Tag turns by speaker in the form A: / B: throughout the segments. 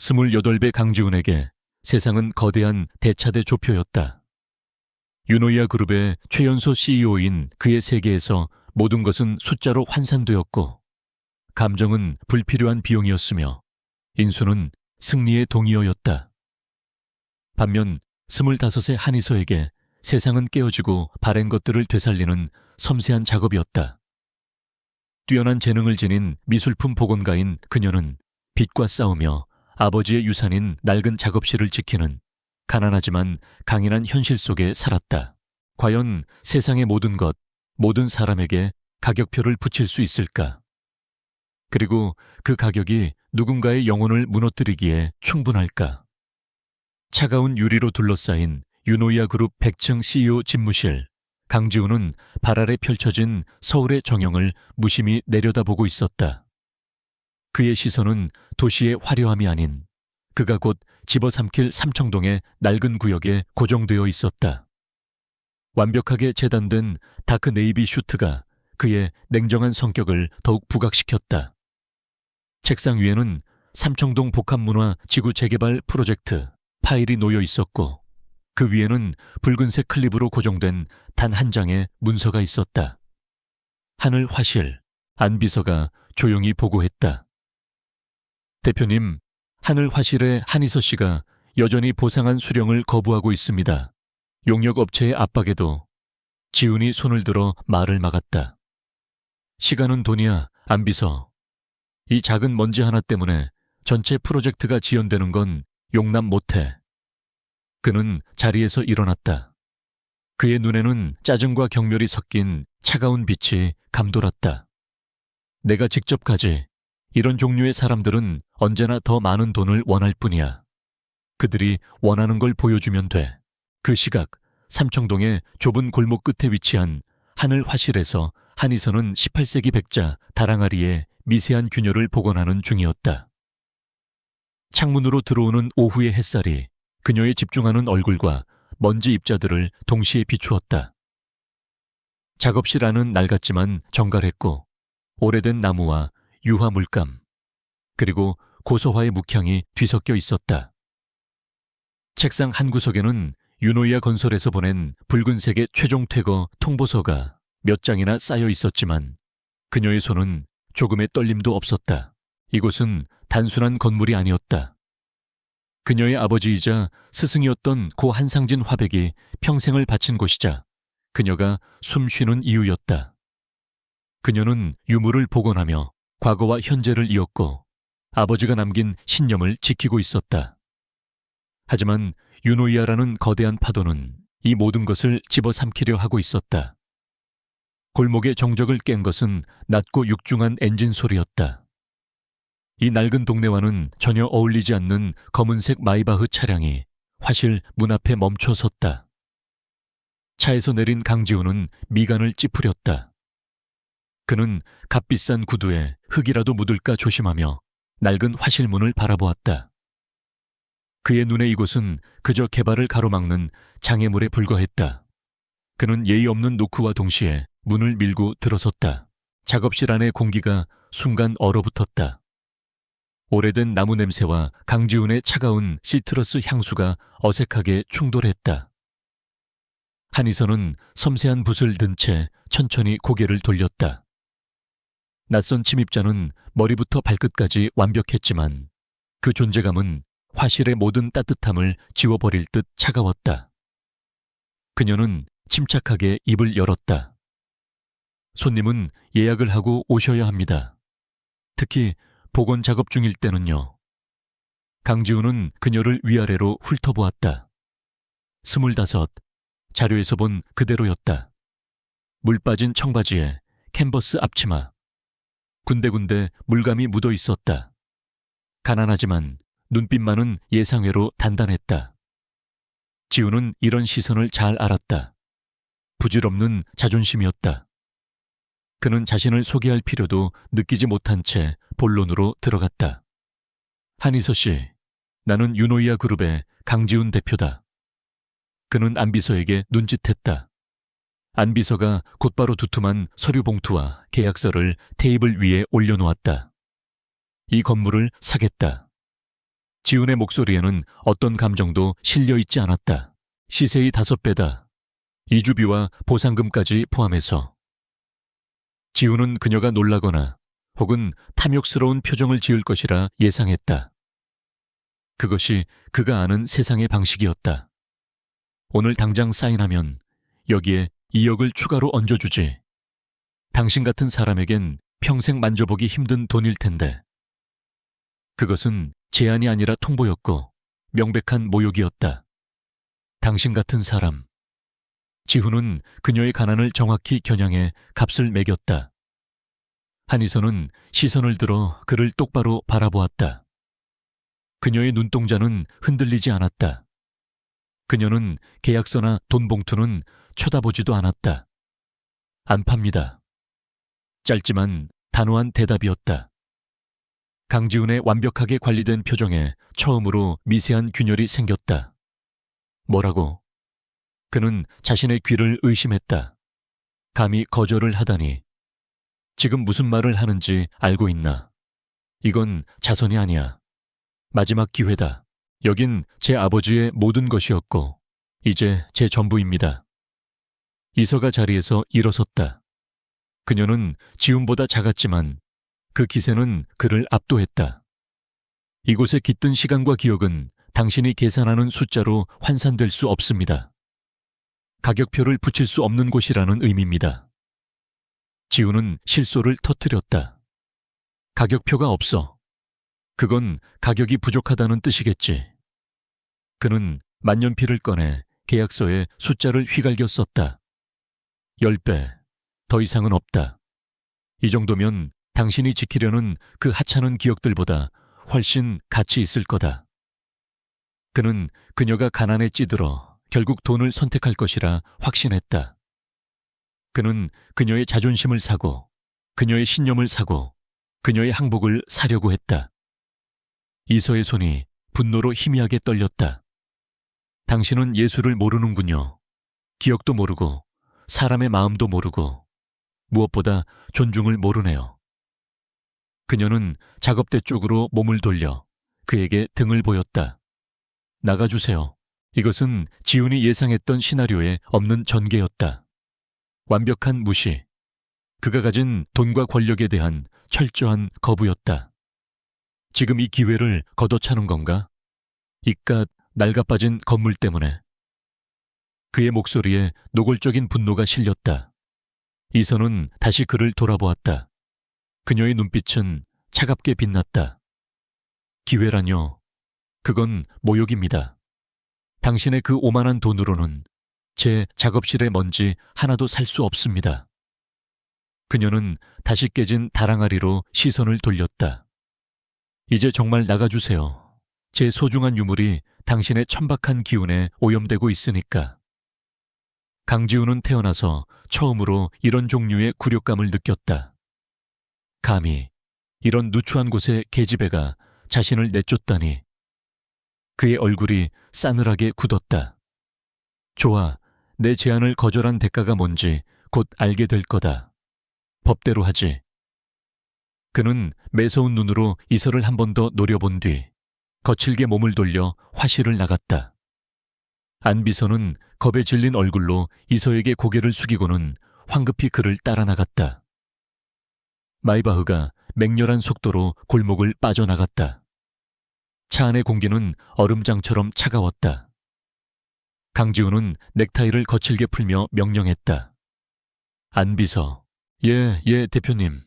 A: 28배 강지훈에게 세상은 거대한 대차대 조표였다. 유노이아 그룹의 최연소 CEO인 그의 세계에서 모든 것은 숫자로 환산되었고 감정은 불필요한 비용이었으며 인수는 승리의 동의어였다. 반면 25세 한이서에게 세상은 깨어지고 바랜 것들을 되살리는 섬세한 작업이었다. 뛰어난 재능을 지닌 미술품 복원가인 그녀는 빛과 싸우며 아버지의 유산인 낡은 작업실을 지키는 가난하지만 강인한 현실 속에 살았다. 과연 세상의 모든 것, 모든 사람에게 가격표를 붙일 수 있을까? 그리고 그 가격이 누군가의 영혼을 무너뜨리기에 충분할까? 차가운 유리로 둘러싸인 유노이아 그룹 100층 CEO 집무실. 강지훈은 발 아래 펼쳐진 서울의 정형을 무심히 내려다보고 있었다. 그의 시선은 도시의 화려함이 아닌 그가 곧 집어삼킬 삼청동의 낡은 구역에 고정되어 있었다. 완벽하게 재단된 다크 네이비 슈트가 그의 냉정한 성격을 더욱 부각시켰다. 책상 위에는 삼청동 복합문화 지구 재개발 프로젝트 파일이 놓여 있었고 그 위에는 붉은색 클립으로 고정된 단 한 장의 문서가 있었다. 하늘 화실, 안 비서가 조용히 보고했다. 대표님, 하늘 화실의 한이서 씨가 여전히 보상한 수령을 거부하고 있습니다. 용역업체의 압박에도. 지훈이 손을 들어 말을 막았다. 시간은 돈이야, 안 비서. 이 작은 먼지 하나 때문에 전체 프로젝트가 지연되는 건 용납 못해. 그는 자리에서 일어났다. 그의 눈에는 짜증과 경멸이 섞인 차가운 빛이 감돌았다. 내가 직접 가지. 이런 종류의 사람들은 언제나 더 많은 돈을 원할 뿐이야. 그들이 원하는 걸 보여주면 돼. 그 시각 삼청동의 좁은 골목 끝에 위치한 하늘 화실에서 한이서는 18세기 백자 다랑아리의 미세한 균열을 복원하는 중이었다. 창문으로 들어오는 오후의 햇살이 그녀의 집중하는 얼굴과 먼지 입자들을 동시에 비추었다. 작업실 안은 낡았지만 정갈했고 오래된 나무와 유화 물감 그리고 고소화의 묵향이 뒤섞여 있었다. 책상 한 구석에는 유노이아 건설에서 보낸 붉은색의 최종 퇴거 통보서가 몇 장이나 쌓여 있었지만 그녀의 손은 조금의 떨림도 없었다. 이곳은 단순한 건물이 아니었다. 그녀의 아버지이자 스승이었던 고 한상진 화백이 평생을 바친 곳이자 그녀가 숨 쉬는 이유였다. 그녀는 유물을 복원하며 과거와 현재를 이었고 아버지가 남긴 신념을 지키고 있었다. 하지만 유노이아라는 거대한 파도는 이 모든 것을 집어삼키려 하고 있었다. 골목의 정적을 깬 것은 낮고 육중한 엔진 소리였다. 이 낡은 동네와는 전혀 어울리지 않는 검은색 마이바흐 차량이 화실 문 앞에 멈춰 섰다. 차에서 내린 강지훈은 미간을 찌푸렸다. 그는 값비싼 구두에 흙이라도 묻을까 조심하며 낡은 화실문을 바라보았다. 그의 눈에 이곳은 그저 개발을 가로막는 장애물에 불과했다. 그는 예의 없는 노크와 동시에 문을 밀고 들어섰다. 작업실 안의 공기가 순간 얼어붙었다. 오래된 나무 냄새와 강지훈의 차가운 시트러스 향수가 어색하게 충돌했다. 한이서는 섬세한 붓을 든 채 천천히 고개를 돌렸다. 낯선 침입자는 머리부터 발끝까지 완벽했지만 그 존재감은 화실의 모든 따뜻함을 지워버릴 듯 차가웠다. 그녀는 침착하게 입을 열었다. 손님은 예약을 하고 오셔야 합니다. 특히 복원 작업 중일 때는요. 강지훈은 그녀를 위아래로 훑어보았다. 25, 자료에서 본 그대로였다. 물 빠진 청바지에 캔버스 앞치마. 군데군데 물감이 묻어 있었다. 가난하지만 눈빛만은 예상외로 단단했다. 지훈은 이런 시선을 잘 알았다. 부질없는 자존심이었다. 그는 자신을 소개할 필요도 느끼지 못한 채 본론으로 들어갔다. 한이서 씨, 나는 유노이아 그룹의 강지훈 대표다. 그는 안비서에게 눈짓했다. 안비서가 곧바로 두툼한 서류 봉투와 계약서를 테이블 위에 올려놓았다. 이 건물을 사겠다. 지훈의 목소리에는 어떤 감정도 실려있지 않았다. 시세의 5배다. 이주비와 보상금까지 포함해서. 지훈은 그녀가 놀라거나 혹은 탐욕스러운 표정을 지을 것이라 예상했다. 그것이 그가 아는 세상의 방식이었다. 오늘 당장 사인하면 여기에 2억을 추가로 얹어주지. 당신 같은 사람에겐 평생 만져보기 힘든 돈일 텐데. 그것은 제안이 아니라 통보였고 명백한 모욕이었다. 당신 같은 사람. 지훈은 그녀의 가난을 정확히 겨냥해 값을 매겼다. 한희선은 시선을 들어 그를 똑바로 바라보았다. 그녀의 눈동자는 흔들리지 않았다. 그녀는 계약서나 돈 봉투는 쳐다보지도 않았다. 안 팝니다. 짧지만 단호한 대답이었다. 강지훈의 완벽하게 관리된 표정에 처음으로 미세한 균열이 생겼다. 뭐라고? 그는 자신의 귀를 의심했다. 감히 거절을 하다니. 지금 무슨 말을 하는지 알고 있나? 이건 자선이 아니야. 마지막 기회다. 여긴 제 아버지의 모든 것이었고 이제 제 전부입니다. 이서가 자리에서 일어섰다. 그녀는 지훈보다 작았지만 그 기세는 그를 압도했다. 이곳에 깃든 시간과 기억은 당신이 계산하는 숫자로 환산될 수 없습니다. 가격표를 붙일 수 없는 곳이라는 의미입니다. 지훈은 실소를 터뜨렸다. 가격표가 없어. 그건 가격이 부족하다는 뜻이겠지. 그는 만년필을 꺼내 계약서에 숫자를 휘갈겨 썼다. 10배, 더 이상은 없다. 이 정도면 당신이 지키려는 그 하찮은 기억들보다 훨씬 가치 있을 거다. 그는 그녀가 가난에 찌들어 결국 돈을 선택할 것이라 확신했다. 그는 그녀의 자존심을 사고 그녀의 신념을 사고 그녀의 항복을 사려고 했다. 이서의 손이 분노로 희미하게 떨렸다. 당신은 예술을 모르는군요. 기억도 모르고 사람의 마음도 모르고 무엇보다 존중을 모르네요. 그녀는 작업대 쪽으로 몸을 돌려 그에게 등을 보였다. 나가주세요. 이것은 지훈이 예상했던 시나리오에 없는 전개였다. 완벽한 무시. 그가 가진 돈과 권력에 대한 철저한 거부였다. 지금 이 기회를 걷어차는 건가? 이깟 낡아빠진 건물 때문에. 그의 목소리에 노골적인 분노가 실렸다. 이선은 다시 그를 돌아보았다. 그녀의 눈빛은 차갑게 빛났다. 기회라뇨. 그건 모욕입니다. 당신의 그 오만한 돈으로는 제 작업실의 먼지 하나도 살 수 없습니다. 그녀는 다시 깨진 다랑아리로 시선을 돌렸다. 이제 정말 나가주세요. 제 소중한 유물이 당신의 천박한 기운에 오염되고 있으니까. 강지훈은 태어나서 처음으로 이런 종류의 굴욕감을 느꼈다. 감히 이런 누추한 곳에 계집애가 자신을 내쫓다니. 그의 얼굴이 싸늘하게 굳었다. 좋아, 내 제안을 거절한 대가가 뭔지 곧 알게 될 거다. 법대로 하지. 그는 매서운 눈으로 이서를 한 번 더 노려본 뒤 거칠게 몸을 돌려 화실을 나갔다. 안비서는 겁에 질린 얼굴로 이서에게 고개를 숙이고는 황급히 그를 따라 나갔다. 마이바흐가 맹렬한 속도로 골목을 빠져나갔다. 차 안의 공기는 얼음장처럼 차가웠다. 강지훈은 넥타이를 거칠게 풀며 명령했다. 안비서. 예, 대표님.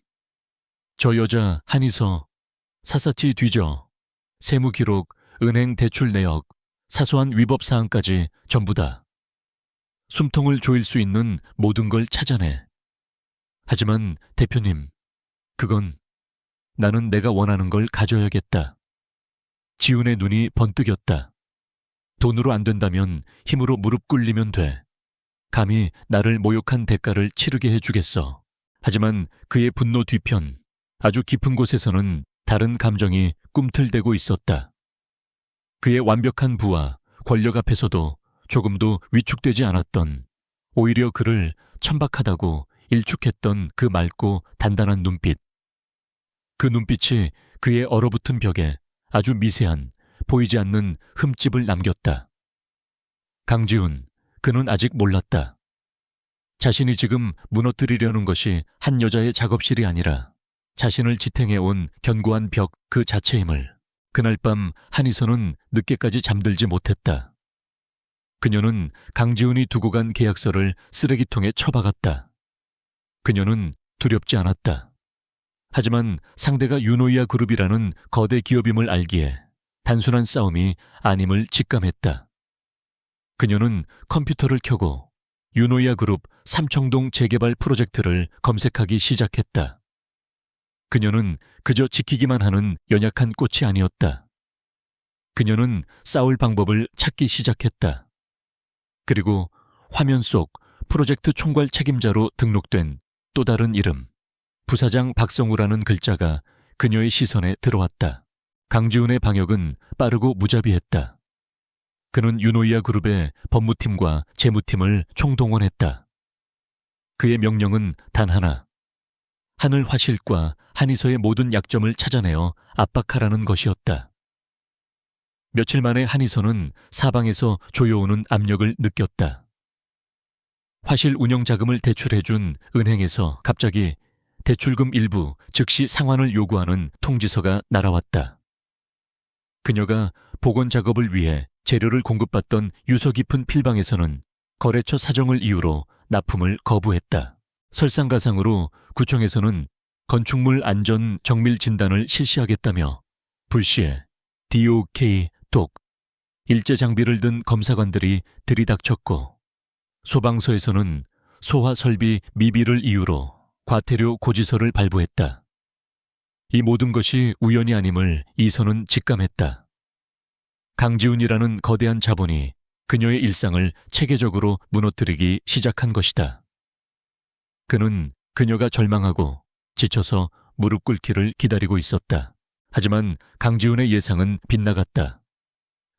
A: 저 여자 한이서 샅샅이 뒤져. 세무기록, 은행 대출 내역, 사소한 위법 사항까지 전부 다. 숨통을 조일 수 있는 모든 걸 찾아내. 하지만 대표님, 그건 나는 내가 원하는 걸 가져야겠다. 지훈의 눈이 번뜩였다. 돈으로 안 된다면 힘으로 무릎 꿇리면 돼. 감히 나를 모욕한 대가를 치르게 해주겠어. 하지만 그의 분노 뒤편, 아주 깊은 곳에서는 다른 감정이 꿈틀대고 있었다. 그의 완벽한 부와 권력 앞에서도 조금도 위축되지 않았던, 오히려 그를 천박하다고 일축했던 그 맑고 단단한 눈빛. 그 눈빛이 그의 얼어붙은 벽에 아주 미세한 보이지 않는 흠집을 남겼다. 강지훈, 그는 아직 몰랐다. 자신이 지금 무너뜨리려는 것이 한 여자의 작업실이 아니라 자신을 지탱해온 견고한 벽 그 자체임을 그날 밤 한희선은 늦게까지 잠들지 못했다. 그녀는 강지훈이 두고 간 계약서를 쓰레기통에 처박았다. 그녀는 두렵지 않았다. 하지만 상대가 유노이아 그룹이라는 거대 기업임을 알기에 단순한 싸움이 아님을 직감했다. 그녀는 컴퓨터를 켜고 유노이아 그룹 삼청동 재개발 프로젝트를 검색하기 시작했다. 그녀는 그저 지키기만 하는 연약한 꽃이 아니었다. 그녀는 싸울 방법을 찾기 시작했다. 그리고 화면 속 프로젝트 총괄 책임자로 등록된 또 다른 이름, 부사장 박성우라는 글자가 그녀의 시선에 들어왔다. 강지훈의 방역은 빠르고 무자비했다. 그는 유노이아 그룹의 법무팀과 재무팀을 총동원했다. 그의 명령은 단 하나, 하늘화실과 한의서의 모든 약점을 찾아내어 압박하라는 것이었다. 며칠 만에 한의서는 사방에서 조여오는 압력을 느꼈다. 화실 운영 자금을 대출해준 은행에서 갑자기 대출금 일부 즉시 상환을 요구하는 통지서가 날아왔다. 그녀가 복원 작업을 위해 재료를 공급받던 유서 깊은 필방에서는 거래처 사정을 이유로 납품을 거부했다. 설상가상으로 구청에서는 건축물 안전 정밀 진단을 실시하겠다며 불시에 DOK, 독, 일제 장비를 든 검사관들이 들이닥쳤고 소방서에서는 소화 설비 미비를 이유로 과태료 고지서를 발부했다. 이 모든 것이 우연이 아님을 이선은 직감했다. 강지훈이라는 거대한 자본이 그녀의 일상을 체계적으로 무너뜨리기 시작한 것이다. 그는 그녀가 절망하고 지쳐서 무릎 꿇기를 기다리고 있었다. 하지만 강지훈의 예상은 빗나갔다.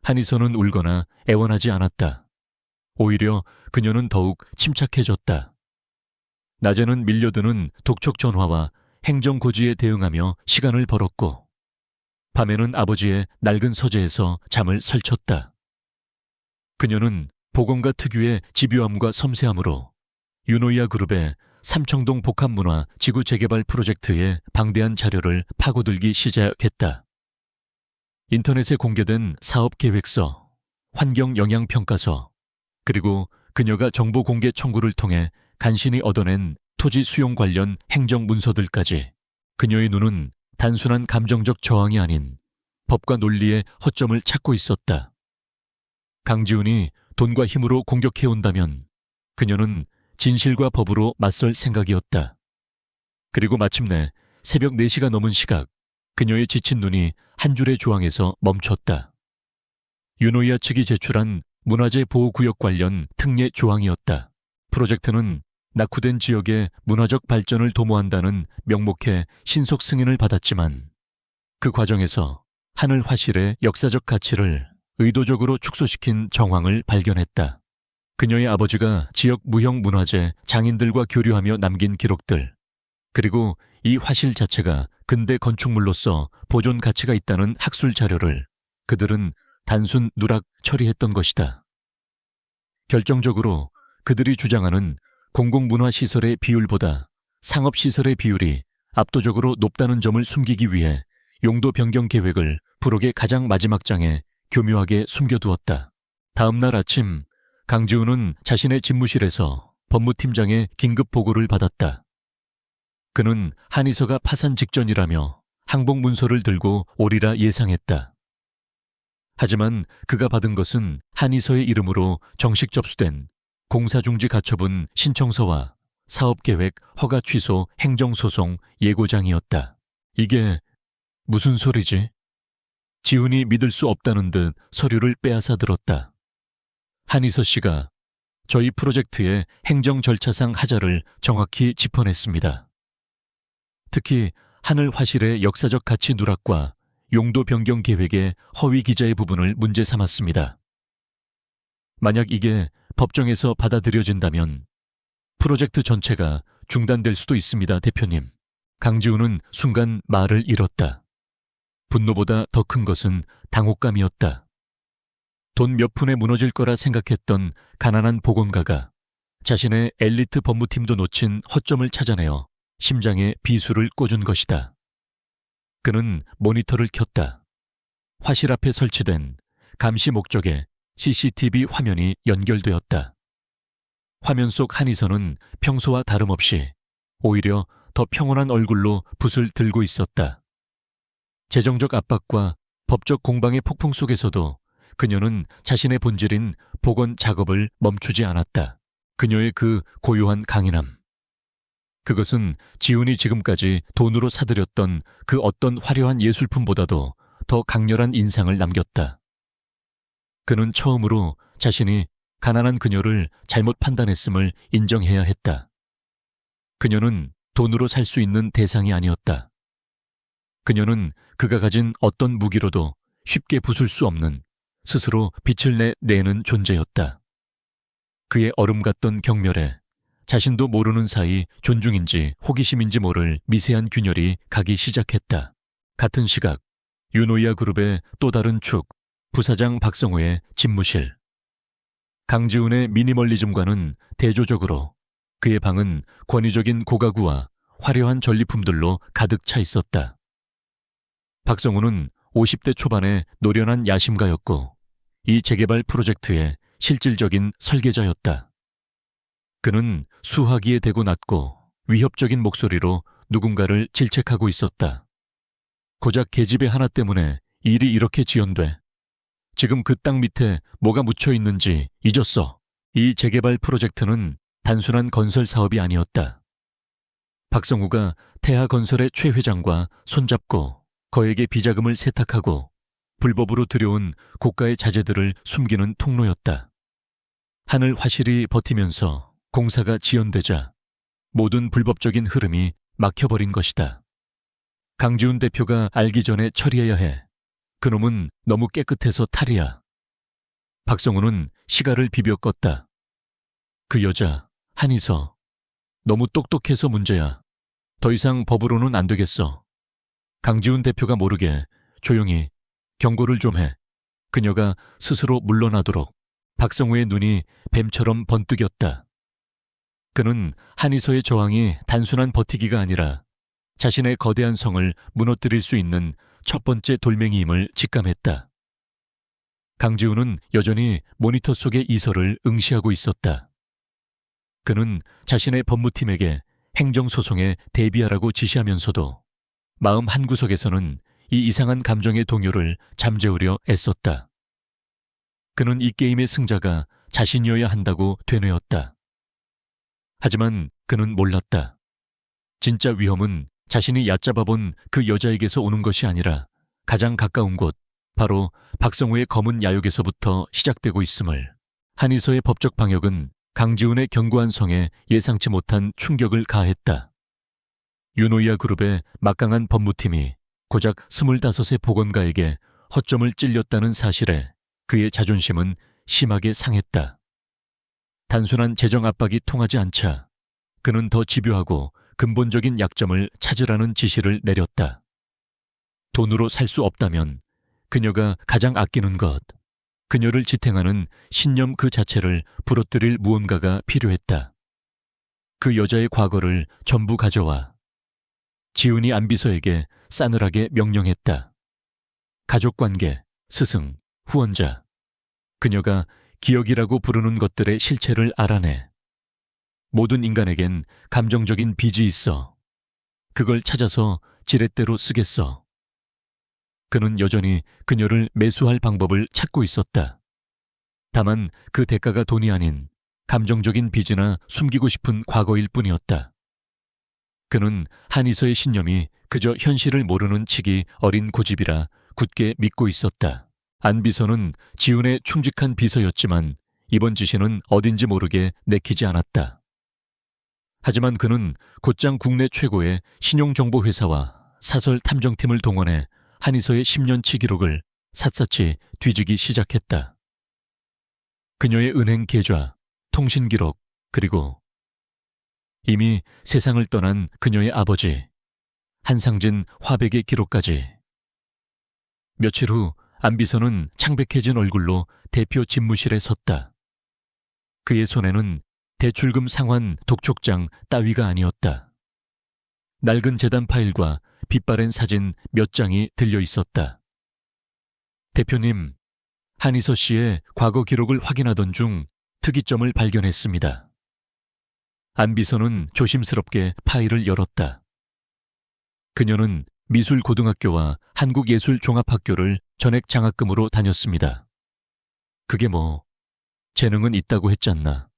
A: 한희선은 울거나 애원하지 않았다. 오히려 그녀는 더욱 침착해졌다. 낮에는 밀려드는 독촉 전화와 행정고지에 대응하며 시간을 벌었고 밤에는 아버지의 낡은 서재에서 잠을 설쳤다. 그녀는 보건가 특유의 집요함과 섬세함으로 유노이아 그룹의 삼청동 복합문화 지구 재개발 프로젝트의 방대한 자료를 파고들기 시작했다. 인터넷에 공개된 사업계획서, 환경영향평가서, 그리고 그녀가 정보 공개 청구를 통해 간신히 얻어낸 토지 수용 관련 행정문서들까지 그녀의 눈은 단순한 감정적 저항이 아닌 법과 논리의 허점을 찾고 있었다. 강지훈이 돈과 힘으로 공격해온다면 그녀는 진실과 법으로 맞설 생각이었다. 그리고 마침내 새벽 4시가 넘은 시각, 그녀의 지친 눈이 한 줄의 조항에서 멈췄다. 유노이아 측이 제출한 문화재 보호구역 관련 특례 조항이었다. 프로젝트는 낙후된 지역의 문화적 발전을 도모한다는 명목의 신속 승인을 받았지만 그 과정에서 하늘화실의 역사적 가치를 의도적으로 축소시킨 정황을 발견했다. 그녀의 아버지가 지역 무형 문화재 장인들과 교류하며 남긴 기록들, 그리고 이 화실 자체가 근대 건축물로서 보존 가치가 있다는 학술 자료를 그들은 단순 누락 처리했던 것이다. 결정적으로 그들이 주장하는 공공문화시설의 비율보다 상업시설의 비율이 압도적으로 높다는 점을 숨기기 위해 용도 변경 계획을 부록의 가장 마지막 장에 교묘하게 숨겨두었다. 다음 날 아침 강지훈은 자신의 집무실에서 법무팀장의 긴급 보고를 받았다. 그는 한의서가 파산 직전이라며 항복 문서를 들고 오리라 예상했다. 하지만 그가 받은 것은 한의서의 이름으로 정식 접수된 공사중지 가처분 신청서와 사업계획 허가 취소 행정소송 예고장이었다. 이게 무슨 소리지? 지훈이 믿을 수 없다는 듯 서류를 빼앗아 들었다. 한의서 씨가 저희 프로젝트의 행정 절차상 하자를 정확히 짚어냈습니다. 특히 하늘화실의 역사적 가치 누락과 용도 변경 계획의 허위 기자의 부분을 문제 삼았습니다. 만약 이게 법정에서 받아들여진다면 프로젝트 전체가 중단될 수도 있습니다, 대표님. 강지훈은 순간 말을 잃었다. 분노보다 더 큰 것은 당혹감이었다. 돈 몇 푼에 무너질 거라 생각했던 가난한 보건가가 자신의 엘리트 법무팀도 놓친 허점을 찾아내어 심장에 비수를 꽂은 것이다. 그는 모니터를 켰다. 화실 앞에 설치된 감시 목적의 CCTV 화면이 연결되었다. 화면 속 한의선은 평소와 다름없이 오히려 더 평온한 얼굴로 붓을 들고 있었다. 재정적 압박과 법적 공방의 폭풍 속에서도 그녀는 자신의 본질인 복원 작업을 멈추지 않았다. 그녀의 그 고요한 강인함. 그것은 지훈이 지금까지 돈으로 사들였던 그 어떤 화려한 예술품보다도 더 강렬한 인상을 남겼다. 그는 처음으로 자신이 가난한 그녀를 잘못 판단했음을 인정해야 했다. 그녀는 돈으로 살 수 있는 대상이 아니었다. 그녀는 그가 가진 어떤 무기로도 쉽게 부술 수 없는 스스로 빛을 내는 존재였다. 그의 얼음 같던 경멸에 자신도 모르는 사이 존중인지 호기심인지 모를 미세한 균열이 가기 시작했다. 같은 시각 유노이아 그룹의 또 다른 축, 부사장 박성우의 집무실. 강지훈의 미니멀리즘과는 대조적으로 그의 방은 권위적인 고가구와 화려한 전리품들로 가득 차 있었다. 박성우는 50대 초반의 노련한 야심가였고 이 재개발 프로젝트의 실질적인 설계자였다. 그는 수화기에 대고 낮고 위협적인 목소리로 누군가를 질책하고 있었다. 고작 계집애 하나 때문에 일이 이렇게 지연돼. 지금 그 땅 밑에 뭐가 묻혀 있는지 잊었어. 이 재개발 프로젝트는 단순한 건설 사업이 아니었다. 박성우가 태하건설의 최 회장과 손잡고 거액의 비자금을 세탁하고 불법으로 들여온 고가의 자재들을 숨기는 통로였다. 하늘 화실이 버티면서 공사가 지연되자 모든 불법적인 흐름이 막혀버린 것이다. 강지훈 대표가 알기 전에 처리해야 해. 그놈은 너무 깨끗해서 탈이야. 박성우는 시가를 비벼 껐다. 그 여자, 한이서. 너무 똑똑해서 문제야. 더 이상 법으로는 안 되겠어. 강지훈 대표가 모르게 조용히 경고를 좀 해. 그녀가 스스로 물러나도록. 박성우의 눈이 뱀처럼 번뜩였다. 그는 한이서의 저항이 단순한 버티기가 아니라 자신의 거대한 성을 무너뜨릴 수 있는 첫 번째 돌멩이임을 직감했다. 강지훈은 여전히 모니터 속의 이서를 응시하고 있었다. 그는 자신의 법무팀에게 행정소송에 대비하라고 지시하면서도 마음 한구석에서는 이 이상한 감정의 동요를 잠재우려 애썼다. 그는 이 게임의 승자가 자신이어야 한다고 되뇌었다. 하지만 그는 몰랐다. 진짜 위험은 자신이 얕잡아본 그 여자에게서 오는 것이 아니라 가장 가까운 곳, 바로 박성우의 검은 야욕에서부터 시작되고 있음을. 한이서의 법적 방역은 강지훈의 견고한 성에 예상치 못한 충격을 가했다. 유노이아 그룹의 막강한 법무팀이 고작 25의 보건가에게 허점을 찔렸다는 사실에 그의 자존심은 심하게 상했다. 단순한 재정 압박이 통하지 않자 그는 더 집요하고 근본적인 약점을 찾으라는 지시를 내렸다. 돈으로 살 수 없다면 그녀가 가장 아끼는 것, 그녀를 지탱하는 신념 그 자체를 부러뜨릴 무언가가 필요했다. 그 여자의 과거를 전부 가져와. 지훈이 안비서에게 싸늘하게 명령했다. 가족관계, 스승, 후원자. 그녀가 기억이라고 부르는 것들의 실체를 알아내. 모든 인간에겐 감정적인 빚이 있어. 그걸 찾아서 지렛대로 쓰겠어. 그는 여전히 그녀를 매수할 방법을 찾고 있었다. 다만 그 대가가 돈이 아닌 감정적인 빚이나 숨기고 싶은 과거일 뿐이었다. 그는 한이서의 신념이 그저 현실을 모르는 치기 어린 고집이라 굳게 믿고 있었다. 안비서는 지훈의 충직한 비서였지만 이번 지시는 어딘지 모르게 내키지 않았다. 하지만 그는 곧장 국내 최고의 신용정보회사와 사설 탐정팀을 동원해 한이서의 10년치 기록을 샅샅이 뒤지기 시작했다. 그녀의 은행 계좌, 통신 기록, 그리고 이미 세상을 떠난 그녀의 아버지, 한상진 화백의 기록까지. 며칠 후 안비서는 창백해진 얼굴로 대표 집무실에 섰다. 그의 손에는 대출금 상환 독촉장 따위가 아니었다. 낡은 재단 파일과 빛바랜 사진 몇 장이 들려 있었다. 대표님, 한희서 씨의 과거 기록을 확인하던 중 특이점을 발견했습니다. 안비서는 조심스럽게 파일을 열었다. 그녀는 미술고등학교와 한국예술종합학교를 전액 장학금으로 다녔습니다. 그게 뭐, 재능은 있다고 했잖나.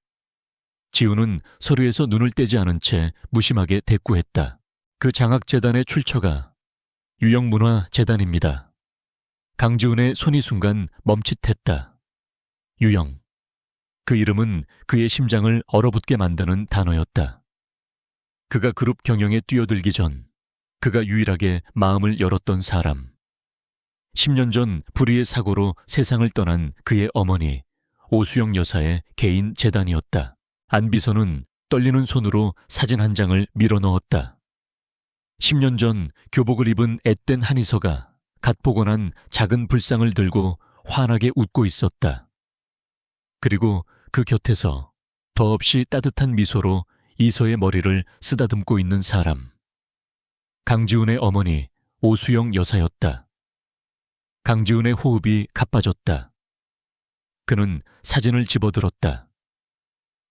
A: 지우는 서류에서 눈을 떼지 않은 채 무심하게 대꾸했다. 그 장학재단의 출처가 유영문화재단입니다. 강지훈의 손이 순간 멈칫했다. 유영. 그 이름은 그의 심장을 얼어붙게 만드는 단어였다. 그가 그룹 경영에 뛰어들기 전 그가 유일하게 마음을 열었던 사람. 10년 전 불의의 사고로 세상을 떠난 그의 어머니 오수영 여사의 개인 재단이었다. 안비서는 떨리는 손으로 사진 한 장을 밀어 넣었다. 10년 전 교복을 입은 앳된 한희서가 갓 복원한 작은 불상을 들고 환하게 웃고 있었다. 그리고 그 곁에서 더없이 따뜻한 미소로 이서의 머리를 쓰다듬고 있는 사람. 강지훈의 어머니 오수영 여사였다. 강지훈의 호흡이 가빠졌다. 그는 사진을 집어들었다.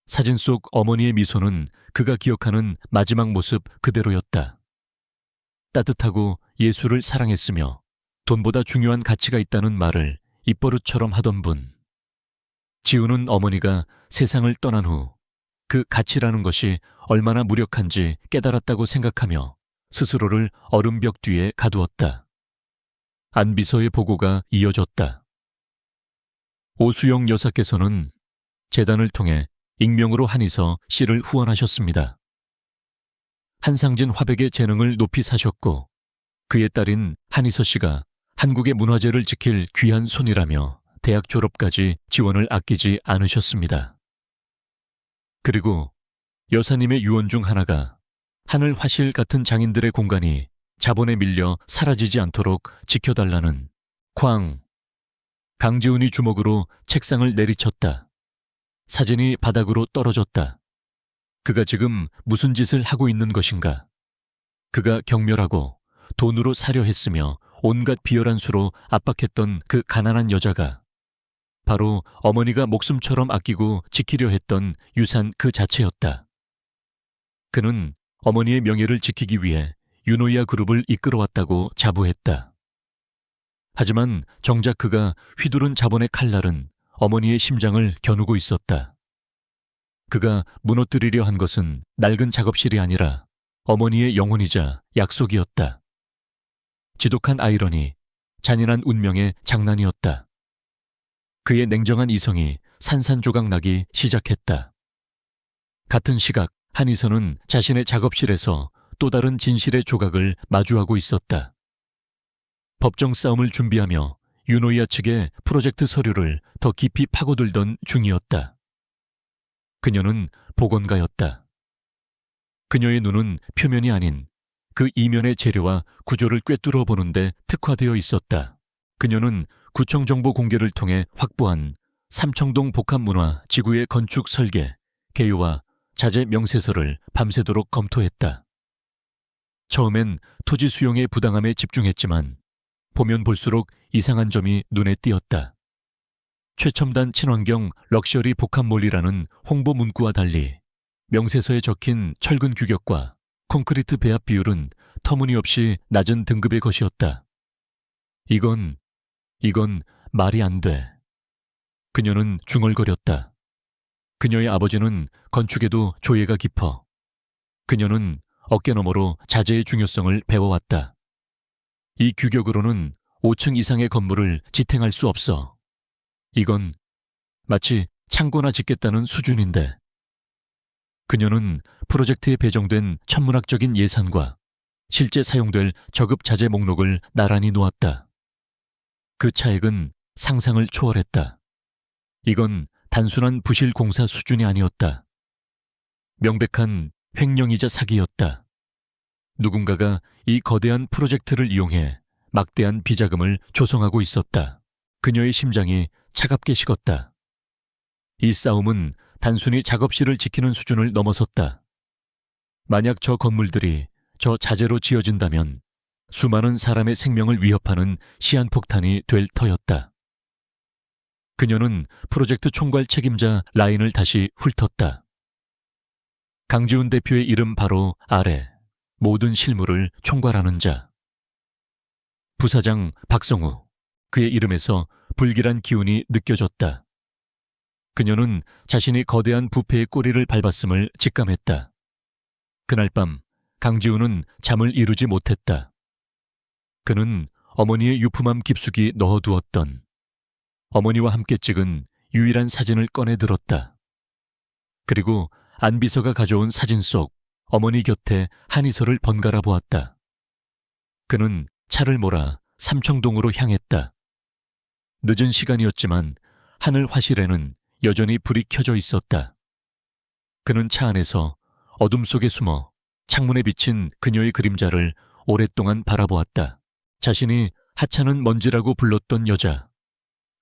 A: 사진 속 어머니의 미소는 그가 기억하는 마지막 모습 그대로였다. 따뜻하고 예술을 사랑했으며 돈보다 중요한 가치가 있다는 말을 입버릇처럼 하던 분. 지우는 어머니가 세상을 떠난 후 그 가치라는 것이 얼마나 무력한지 깨달았다고 생각하며 스스로를 얼음벽 뒤에 가두었다. 안비서의 보고가 이어졌다. 오수영 여사께서는 재단을 통해 익명으로 한희서 씨를 후원하셨습니다. 한상진 화백의 재능을 높이 사셨고 그의 딸인 한희서 씨가 한국의 문화재를 지킬 귀한 손이라며 대학 졸업까지 지원을 아끼지 않으셨습니다. 그리고 여사님의 유언 중 하나가 하늘 화실 같은 장인들의 공간이 자본에 밀려 사라지지 않도록 지켜달라는 쾅. 강지훈이 주먹으로 책상을 내리쳤다. 사진이 바닥으로 떨어졌다. 그가 지금 무슨 짓을 하고 있는 것인가? 그가 경멸하고 돈으로 사려 했으며 온갖 비열한 수로 압박했던 그 가난한 여자가 바로 어머니가 목숨처럼 아끼고 지키려 했던 유산 그 자체였다. 그는 어머니의 명예를 지키기 위해 유노이아 그룹을 이끌어왔다고 자부했다. 하지만 정작 그가 휘두른 자본의 칼날은 어머니의 심장을 겨누고 있었다. 그가 무너뜨리려 한 것은 낡은 작업실이 아니라 어머니의 영혼이자 약속이었다. 지독한 아이러니, 잔인한 운명의 장난이었다. 그의 냉정한 이성이 산산조각 나기 시작했다. 같은 시각 한희서는 자신의 작업실에서 또 다른 진실의 조각을 마주하고 있었다. 법정 싸움을 준비하며 유노이아 측의 프로젝트 서류를 더 깊이 파고들던 중이었다. 그녀는 복원가였다. 그녀의 눈은 표면이 아닌 그 이면의 재료와 구조를 꿰뚫어 보는데 특화되어 있었다. 그녀는 구청 정보 공개를 통해 확보한 삼청동 복합문화 지구의 건축 설계, 개요와 자재 명세서를 밤새도록 검토했다. 처음엔 토지 수용의 부당함에 집중했지만 보면 볼수록 이상한 점이 눈에 띄었다. 최첨단 친환경 럭셔리 복합몰이라는 홍보 문구와 달리 명세서에 적힌 철근 규격과 콘크리트 배합 비율은 터무니없이 낮은 등급의 것이었다. 이건 말이 안 돼. 그녀는 중얼거렸다. 그녀의 아버지는 건축에도 조예가 깊어. 그녀는 어깨너머로 자재의 중요성을 배워왔다. 이 규격으로는 5층 이상의 건물을 지탱할 수 없어. 이건 마치 창고나 짓겠다는 수준인데. 그녀는 프로젝트에 배정된 천문학적인 예산과 실제 사용될 저급 자재 목록을 나란히 놓았다. 그 차액은 상상을 초월했다. 이건 단순한 부실 공사 수준이 아니었다. 명백한 횡령이자 사기였다. 누군가가 이 거대한 프로젝트를 이용해 막대한 비자금을 조성하고 있었다. 그녀의 심장이 차갑게 식었다. 이 싸움은 단순히 작업실을 지키는 수준을 넘어섰다. 만약 저 건물들이 저 자재로 지어진다면 수많은 사람의 생명을 위협하는 시한폭탄이 될 터였다. 그녀는 프로젝트 총괄 책임자 라인을 다시 훑었다. 강지훈 대표의 이름 바로 아래 모든 실무를 총괄하는 자. 부사장 박성우. 그의 이름에서 불길한 기운이 느껴졌다. 그녀는 자신이 거대한 부패의 꼬리를 밟았음을 직감했다. 그날 밤 강지훈은 잠을 이루지 못했다. 그는 어머니의 유품함 깊숙이 넣어두었던 어머니와 함께 찍은 유일한 사진을 꺼내 들었다. 그리고 안비서가 가져온 사진 속 어머니 곁에 한이서를 번갈아 보았다. 그는 차를 몰아 삼청동으로 향했다. 늦은 시간이었지만 하늘 화실에는 여전히 불이 켜져 있었다. 그는 차 안에서 어둠 속에 숨어 창문에 비친 그녀의 그림자를 오랫동안 바라보았다. 자신이 하찮은 먼지라고 불렀던 여자,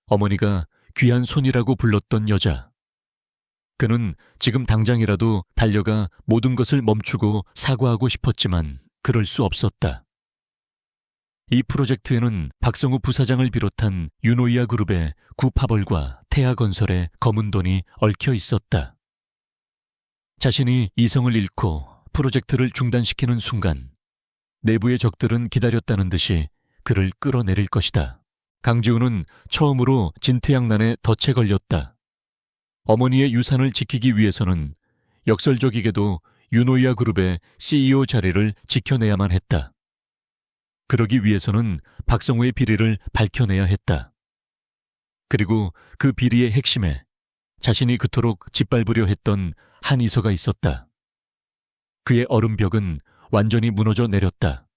A: 어머니가 귀한 손이라고 불렀던 여자. 그는 지금 당장이라도 달려가 모든 것을 멈추고 사과하고 싶었지만 그럴 수 없었다. 이 프로젝트에는 박성우 부사장을 비롯한 유노이아 그룹의 구파벌과 태아건설의 검은 돈이 얽혀 있었다. 자신이 이성을 잃고 프로젝트를 중단시키는 순간 내부의 적들은 기다렸다는 듯이 그를 끌어내릴 것이다. 강지훈은 처음으로 진퇴양난에 덫에 걸렸다. 어머니의 유산을 지키기 위해서는 역설적이게도 유노이아 그룹의 CEO 자리를 지켜내야만 했다. 그러기 위해서는 박성우의 비리를 밝혀내야 했다. 그리고 그 비리의 핵심에 자신이 그토록 짓밟으려 했던 한이서가 있었다. 그의 얼음벽은 완전히 무너져 내렸다.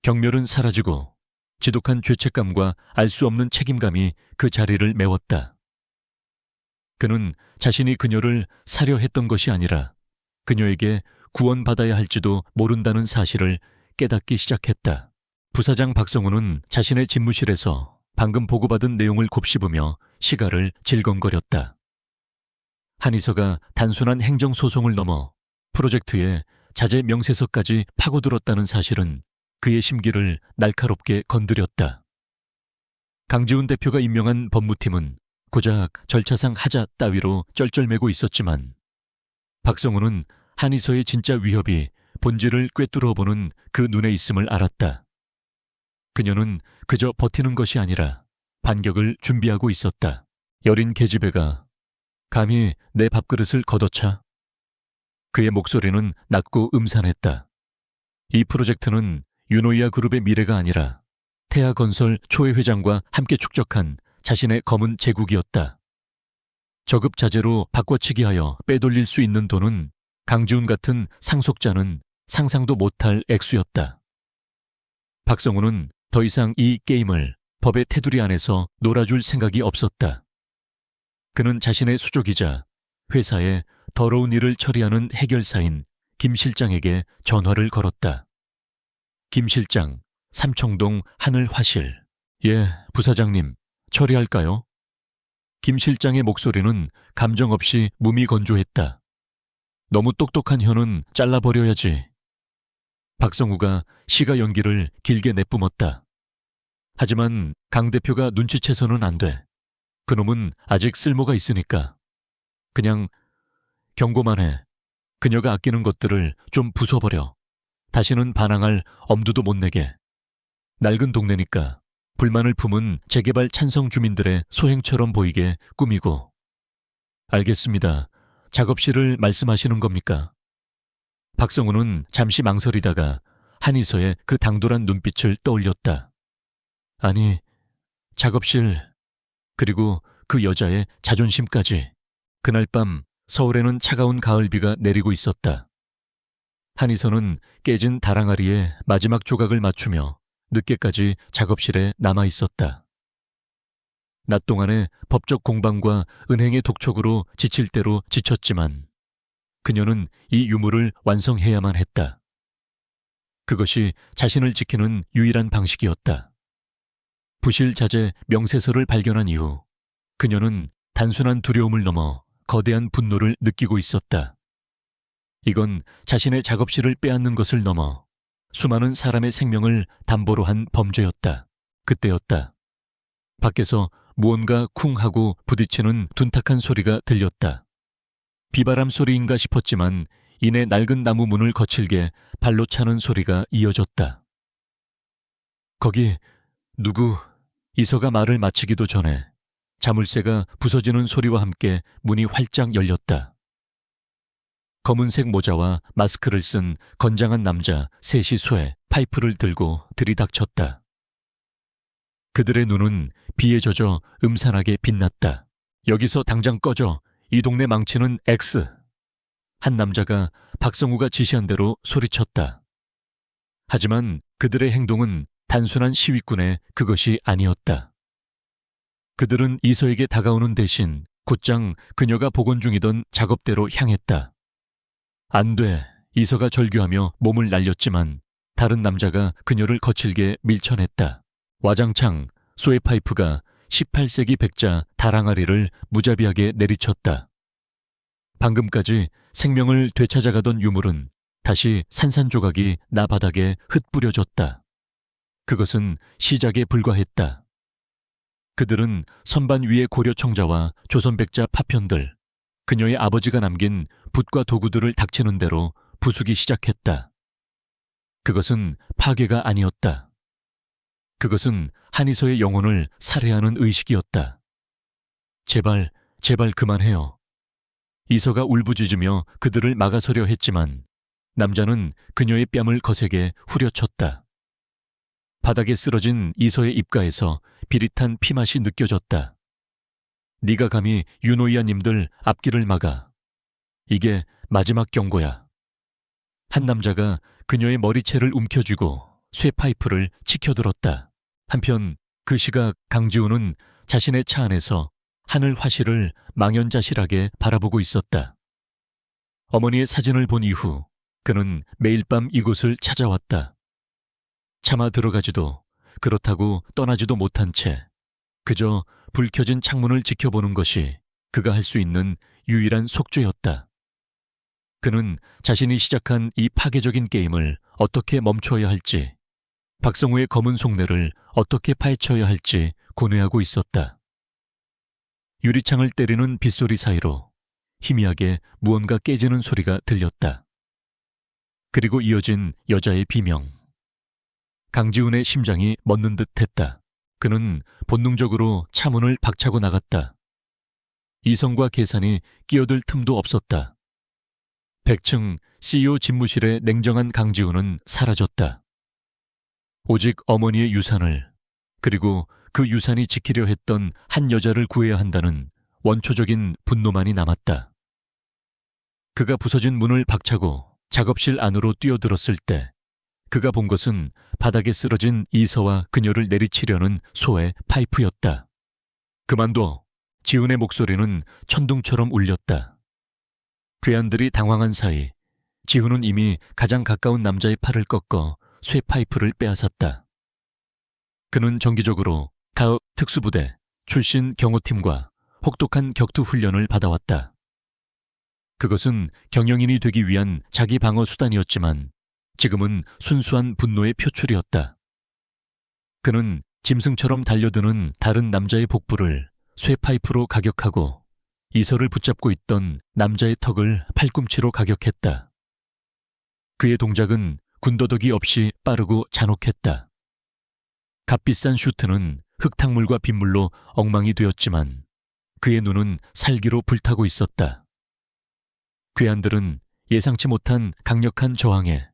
A: 경멸은 사라지고 지독한 죄책감과 알 수 없는 책임감이 그 자리를 메웠다. 그는 자신이 그녀를 사려 했던 것이 아니라 그녀에게 구원받아야 할지도 모른다는 사실을 깨닫기 시작했다. 부사장 박성우는 자신의 집무실에서 방금 보고받은 내용을 곱씹으며 시가를 질겅거렸다. 한이서가 단순한 행정소송을 넘어 프로젝트의 자재 명세서까지 파고들었다는 사실은 그의 심기를 날카롭게 건드렸다. 강지훈 대표가 임명한 법무팀은 고작 절차상 하자 따위로 쩔쩔매고 있었지만 박성우는 한이서의 진짜 위협이 본질을 꿰뚫어 보는 그 눈에 있음을 알았다. 그녀는 그저 버티는 것이 아니라 반격을 준비하고 있었다. 여린 계집애가 감히 내 밥그릇을 걷어차? 그의 목소리는 낮고 음산했다. 이 프로젝트는 유노이아 그룹의 미래가 아니라 태아건설 초회 회장과 함께 축적한 자신의 검은 제국이었다. 저급 자재로 바꿔치기하여 빼돌릴 수 있는 돈은 강지훈 같은 상속자는 상상도 못할 액수였다. 박성우는 더 이상 이 게임을 법의 테두리 안에서 놀아줄 생각이 없었다. 그는 자신의 수족이자 회사의 더러운 일을 처리하는 해결사인 김 실장에게 전화를 걸었다. 김 실장, 삼청동 하늘 화실. 예, 부사장님, 처리할까요? 김 실장의 목소리는 감정 없이 무미건조했다. 너무 똑똑한 혀는 잘라버려야지. 박성우가 시가 연기를 길게 내뿜었다. 하지만 강 대표가 눈치채서는 안 돼. 그놈은 아직 쓸모가 있으니까. 그냥 경고만 해. 그녀가 아끼는 것들을 좀 부숴버려. 다시는 반항할 엄두도 못 내게. 낡은 동네니까 불만을 품은 재개발 찬성 주민들의 소행처럼 보이게 꾸미고. 알겠습니다. 작업실을 말씀하시는 겁니까? 박성우는 잠시 망설이다가 한이서의 그 당돌한 눈빛을 떠올렸다. 아니, 작업실, 그리고 그 여자의 자존심까지. 그날 밤 서울에는 차가운 가을비가 내리고 있었다. 한이서는 깨진 다랑아리에 마지막 조각을 맞추며 늦게까지 작업실에 남아 있었다. 낮 동안의 법적 공방과 은행의 독촉으로 지칠 대로 지쳤지만 그녀는 이 유물을 완성해야만 했다. 그것이 자신을 지키는 유일한 방식이었다. 부실자재 명세서를 발견한 이후 그녀는 단순한 두려움을 넘어 거대한 분노를 느끼고 있었다. 이건 자신의 작업실을 빼앗는 것을 넘어 수많은 사람의 생명을 담보로 한 범죄였다. 그때였다. 밖에서 무언가 쿵 하고 부딪히는 둔탁한 소리가 들렸다. 비바람 소리인가 싶었지만 이내 낡은 나무 문을 거칠게 발로 차는 소리가 이어졌다. 거기 누구? 이서가 말을 마치기도 전에 자물쇠가 부서지는 소리와 함께 문이 활짝 열렸다. 검은색 모자와 마스크를 쓴 건장한 남자 셋이 쇠 파이프를 들고 들이닥쳤다. 그들의 눈은 비에 젖어 음산하게 빛났다. 여기서 당장 꺼져. 이 동네 망치는 X. 한 남자가 박성우가 지시한 대로 소리쳤다. 하지만 그들의 행동은 단순한 시위꾼의 그것이 아니었다. 그들은 이서에게 다가오는 대신 곧장 그녀가 복원 중이던 작업대로 향했다. 안 돼. 이서가 절규하며 몸을 날렸지만 다른 남자가 그녀를 거칠게 밀쳐냈다. 와장창 쇠파이프가 18세기 백자 다랑아리를 무자비하게 내리쳤다. 방금까지 생명을 되찾아가던 유물은 다시 산산조각이 나 바닥에 흩뿌려졌다. 그것은 시작에 불과했다. 그들은 선반 위의 고려청자와 조선백자 파편들, 그녀의 아버지가 남긴 붓과 도구들을 닥치는 대로 부수기 시작했다. 그것은 파괴가 아니었다. 그것은 한이서의 영혼을 살해하는 의식이었다. 제발, 제발 그만해요. 이서가 울부짖으며 그들을 막아서려 했지만 남자는 그녀의 뺨을 거세게 후려쳤다. 바닥에 쓰러진 이서의 입가에서 비릿한 피맛이 느껴졌다. 네가 감히 유노이아님들 앞길을 막아. 이게 마지막 경고야. 한 남자가 그녀의 머리채를 움켜쥐고 쇠파이프를 치켜들었다. 한편 그 시각 강지우는 자신의 차 안에서 하늘 화실을 망연자실하게 바라보고 있었다. 어머니의 사진을 본 이후 그는 매일 밤 이곳을 찾아왔다. 차마 들어가지도 그렇다고 떠나지도 못한 채 그저 불 켜진 창문을 지켜보는 것이 그가 할 수 있는 유일한 속죄였다. 그는 자신이 시작한 이 파괴적인 게임을 어떻게 멈춰야 할지, 박성우의 검은 속내를 어떻게 파헤쳐야 할지 고뇌하고 있었다. 유리창을 때리는 빗소리 사이로 희미하게 무언가 깨지는 소리가 들렸다. 그리고 이어진 여자의 비명. 강지훈의 심장이 멎는 듯했다. 그는 본능적으로 차문을 박차고 나갔다. 이성과 계산이 끼어들 틈도 없었다. 100층 CEO 집무실의 냉정한 강지훈은 사라졌다. 오직 어머니의 유산을, 그리고 그 유산이 지키려 했던 한 여자를 구해야 한다는 원초적인 분노만이 남았다. 그가 부서진 문을 박차고 작업실 안으로 뛰어들었을 때 그가 본 것은 바닥에 쓰러진 이서와 그녀를 내리치려는 소의 파이프였다. 그만둬. 지훈의 목소리는 천둥처럼 울렸다. 괴한들이 당황한 사이 지훈은 이미 가장 가까운 남자의 팔을 꺾어 쇠파이프를 빼앗았다. 그는 정기적으로 가업 특수부대 출신 경호팀과 혹독한 격투 훈련을 받아왔다. 그것은 경영인이 되기 위한 자기 방어 수단이었지만 지금은 순수한 분노의 표출이었다. 그는 짐승처럼 달려드는 다른 남자의 복부를 쇠파이프로 가격하고 이서를 붙잡고 있던 남자의 턱을 팔꿈치로 가격했다. 그의 동작은 군더더기 없이 빠르고 잔혹했다. 값비싼 슈트는 흙탕물과 빗물로 엉망이 되었지만 그의 눈은 살기로 불타고 있었다. 괴한들은 예상치 못한 강력한 저항에,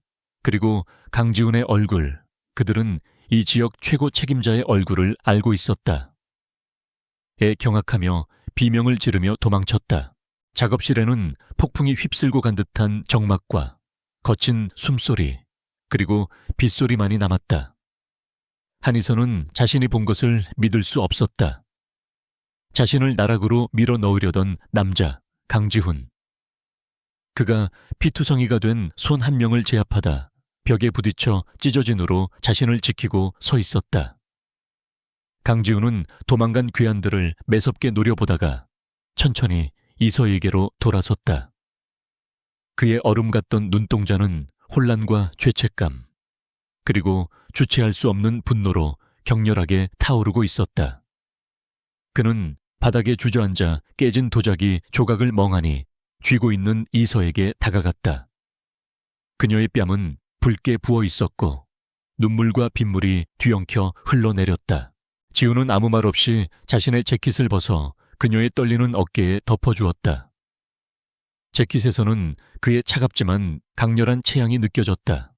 A: 그리고 강지훈의 얼굴, 그들은 이 지역 최고 책임자의 얼굴을 알고 있었다. 에 경악하며 비명을 지르며 도망쳤다. 작업실에는 폭풍이 휩쓸고 간 듯한 정막과 거친 숨소리, 그리고 빗소리만이 남았다. 한이서는 자신이 본 것을 믿을 수 없었다. 자신을 나락으로 밀어 넣으려던 남자, 강지훈. 그가 피투성이가 된 손 한 명을 제압하다 벽에 부딪혀 찢어진으로 자신을 지키고 서 있었다. 강지훈은 도망간 괴한들을 매섭게 노려보다가 천천히 이서에게로 돌아섰다. 그의 얼음 같던 눈동자는 혼란과 죄책감, 그리고 주체할 수 없는 분노로 격렬하게 타오르고 있었다. 그는 바닥에 주저앉아 깨진 도자기 조각을 멍하니 쥐고 있는 이서에게 다가갔다. 그녀의 뺨은 붉게 부어 있었고 눈물과 빗물이 뒤엉켜 흘러내렸다. 지우는 아무 말 없이 자신의 재킷을 벗어 그녀의 떨리는 어깨에 덮어주었다. 재킷에서는 그의 차갑지만 강렬한 체향이 느껴졌다.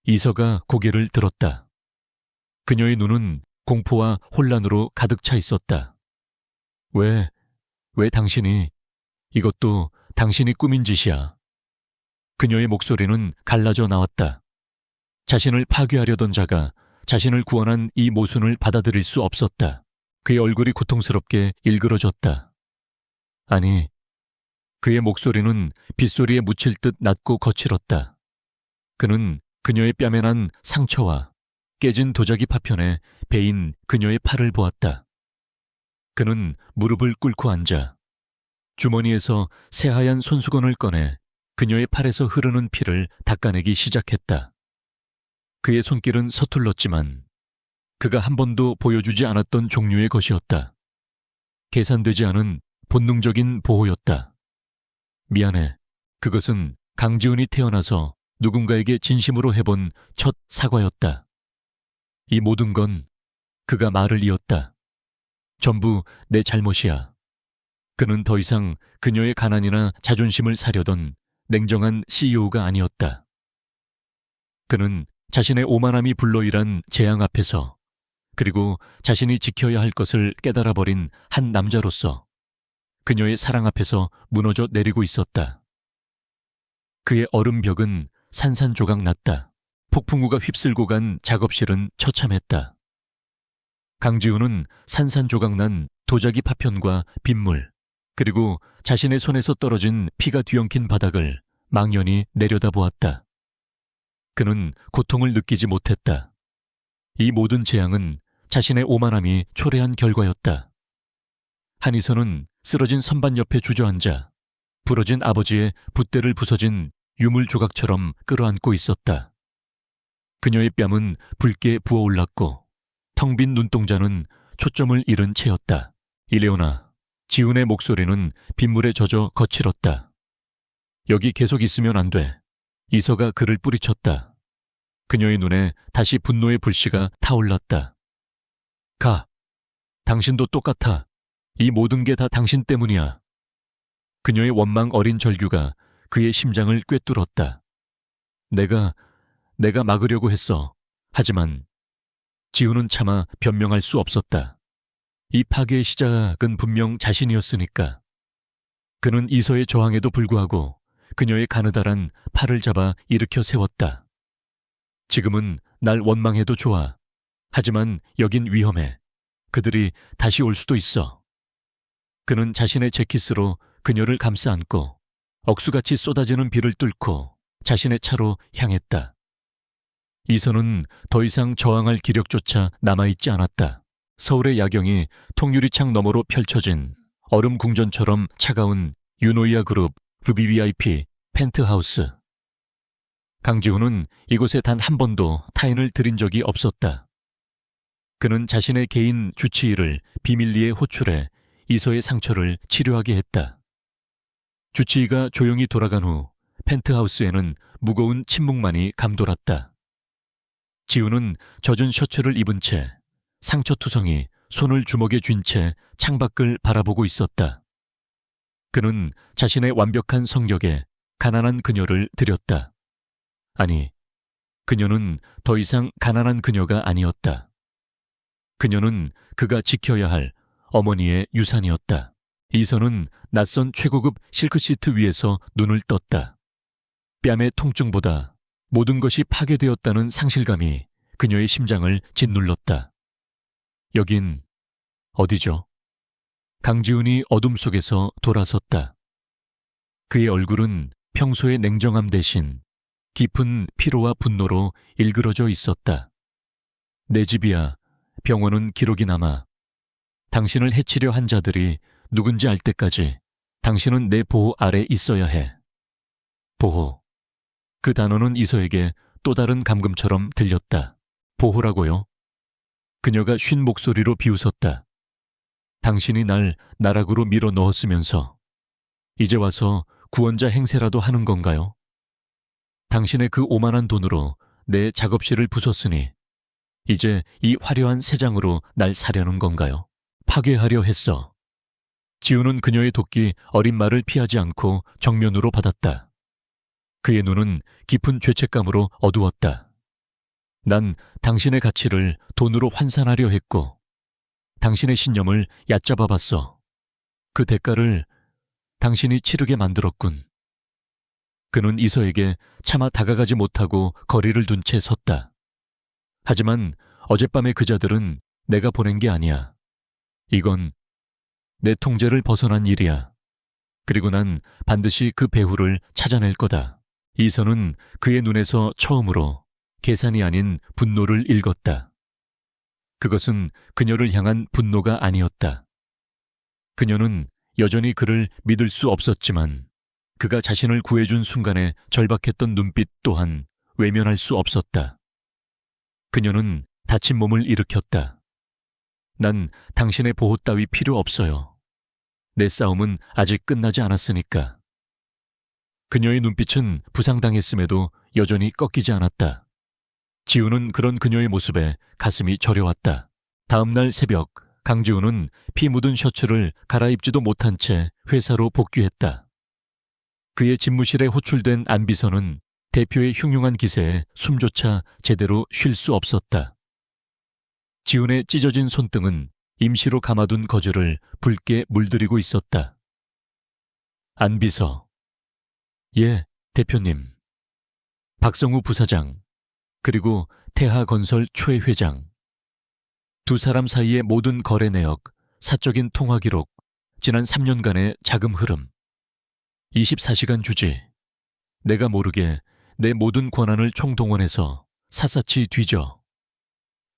A: 이서가 고개를 들었다. 그녀의 눈은 공포와 혼란으로 가득 차 있었다. 왜 당신이, 이것도 당신이 꾸민 짓이야. 그녀의 목소리는 갈라져 나왔다. 자신을 파괴하려던 자가 자신을 구원한 이 모순을 받아들일 수 없었다. 그의 얼굴이 고통스럽게 일그러졌다. 아니, 그의 목소리는 빗소리에 묻힐 듯 낮고 거칠었다. 그는 그녀의 뺨에 난 상처와 깨진 도자기 파편에 베인 그녀의 팔을 보았다. 그는 무릎을 꿇고 앉아 주머니에서 새하얀 손수건을 꺼내 그녀의 팔에서 흐르는 피를 닦아내기 시작했다. 그의 손길은 서툴렀지만 그가 한 번도 보여주지 않았던 종류의 것이었다. 계산되지 않은 본능적인 보호였다. 미안해. 그것은 강지훈이 태어나서 누군가에게 진심으로 해본 첫 사과였다. 이 모든 건 그가 말을 이었다. 전부 내 잘못이야. 그는 더 이상 그녀의 가난이나 자존심을 사려던 냉정한 CEO가 아니었다. 그는 자신의 오만함이 불러일한 재앙 앞에서, 그리고 자신이 지켜야 할 것을 깨달아버린 한 남자로서 그녀의 사랑 앞에서 무너져 내리고 있었다. 그의 얼음벽은 산산조각 났다. 폭풍우가 휩쓸고 간 작업실은 처참했다. 강지훈은 산산조각난 도자기 파편과 빗물, 그리고 자신의 손에서 떨어진 피가 뒤엉킨 바닥을 망연히 내려다보았다. 그는 고통을 느끼지 못했다. 이 모든 재앙은 자신의 오만함이 초래한 결과였다. 한이서는 쓰러진 선반 옆에 주저앉아 부러진 아버지의 붓대를 부서진 유물 조각처럼 끌어안고 있었다. 그녀의 뺨은 붉게 부어올랐고 텅 빈 눈동자는 초점을 잃은 채였다. 일레오나, 지훈의 목소리는 빗물에 젖어 거칠었다. 여기 계속 있으면 안 돼. 이서가 그를 뿌리쳤다. 그녀의 눈에 다시 분노의 불씨가 타올랐다. 가. 당신도 똑같아. 이 모든 게 다 당신 때문이야. 그녀의 원망 어린 절규가 그의 심장을 꿰뚫었다. 내가 막으려고 했어. 하지만 지훈은 차마 변명할 수 없었다. 이 파괴의 시작은 분명 자신이었으니까. 그는 이서의 저항에도 불구하고 그녀의 가느다란 팔을 잡아 일으켜 세웠다. 지금은 날 원망해도 좋아. 하지만 여긴 위험해. 그들이 다시 올 수도 있어. 그는 자신의 재킷으로 그녀를 감싸 안고 억수같이 쏟아지는 비를 뚫고 자신의 차로 향했다. 이서는 더 이상 저항할 기력조차 남아있지 않았다. 서울의 야경이 통유리창 너머로 펼쳐진 얼음 궁전처럼 차가운 유노이아 그룹 VVIP 펜트하우스. 강지훈은 이곳에 단 한 번도 타인을 들인 적이 없었다. 그는 자신의 개인 주치의를 비밀리에 호출해 이서의 상처를 치료하게 했다. 주치의가 조용히 돌아간 후 펜트하우스에는 무거운 침묵만이 감돌았다. 지훈은 젖은 셔츠를 입은 채 상처투성이 손을 주먹에 쥔 채 창밖을 바라보고 있었다. 그는 자신의 완벽한 성격에 가난한 그녀를 들였다. 아니, 그녀는 더 이상 가난한 그녀가 아니었다. 그녀는 그가 지켜야 할 어머니의 유산이었다. 이서는 낯선 최고급 실크시트 위에서 눈을 떴다. 뺨의 통증보다 모든 것이 파괴되었다는 상실감이 그녀의 심장을 짓눌렀다. 여긴 어디죠? 강지훈이 어둠 속에서 돌아섰다. 그의 얼굴은 평소의 냉정함 대신 깊은 피로와 분노로 일그러져 있었다. 내 집이야. 병원은 기록이 남아. 당신을 해치려 한 자들이 누군지 알 때까지 당신은 내 보호 아래 있어야 해. 보호. 그 단어는 이서에게 또 다른 감금처럼 들렸다. 보호라고요? 그녀가 쉰 목소리로 비웃었다. 당신이 날 나락으로 밀어 넣었으면서 이제 와서 구원자 행세라도 하는 건가요? 당신의 그 오만한 돈으로 내 작업실을 부쉈으니 이제 이 화려한 새장으로 날 사려는 건가요? 파괴하려 했어. 지우는 그녀의 도끼 어린 말을 피하지 않고 정면으로 받았다. 그의 눈은 깊은 죄책감으로 어두웠다. 난 당신의 가치를 돈으로 환산하려 했고 당신의 신념을 얕잡아 봤어. 그 대가를 당신이 치르게 만들었군. 그는 이서에게 차마 다가가지 못하고 거리를 둔 채 섰다. 하지만 어젯밤의 그자들은 내가 보낸 게 아니야. 이건 내 통제를 벗어난 일이야. 그리고 난 반드시 그 배후를 찾아낼 거다. 이서는 그의 눈에서 처음으로 계산이 아닌 분노를 읽었다. 그것은 그녀를 향한 분노가 아니었다. 그녀는 여전히 그를 믿을 수 없었지만 그가 자신을 구해준 순간에 절박했던 눈빛 또한 외면할 수 없었다. 그녀는 다친 몸을 일으켰다. 난 당신의 보호 따위 필요 없어요. 내 싸움은 아직 끝나지 않았으니까. 그녀의 눈빛은 부상당했음에도 여전히 꺾이지 않았다. 지우는 그런 그녀의 모습에 가슴이 저려왔다. 다음 날 새벽, 강지우는 피 묻은 셔츠를 갈아입지도 못한 채 회사로 복귀했다. 그의 집무실에 호출된 안비서는 대표의 흉흉한 기세에 숨조차 제대로 쉴 수 없었다. 지훈의 찢어진 손등은 임시로 감아둔 거즈를 붉게 물들이고 있었다. 안비서. 예, 대표님. 박성우 부사장, 그리고 태하건설 최 회장. 두 사람 사이의 모든 거래 내역, 사적인 통화 기록, 지난 3년간의 자금 흐름. 24시간 주지. 내가 모르게 내 모든 권한을 총동원해서 샅샅이 뒤져.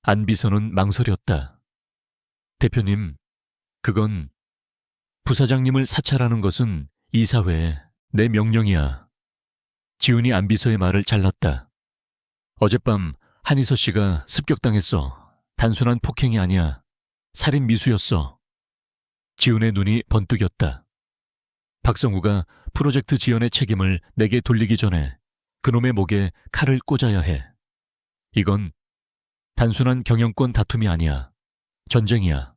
A: 안비서는 망설였다. 대표님, 그건 부사장님을 사찰하는 것은 이사회의 내 명령이야. 지훈이 안비서의 말을 잘랐다. 어젯밤 한희서 씨가 습격당했어. 단순한 폭행이 아니야. 살인 미수였어. 지훈의 눈이 번뜩였다. 박성우가 프로젝트 지연의 책임을 내게 돌리기 전에 그놈의 목에 칼을 꽂아야 해. 이건 단순한 경영권 다툼이 아니야. 전쟁이야.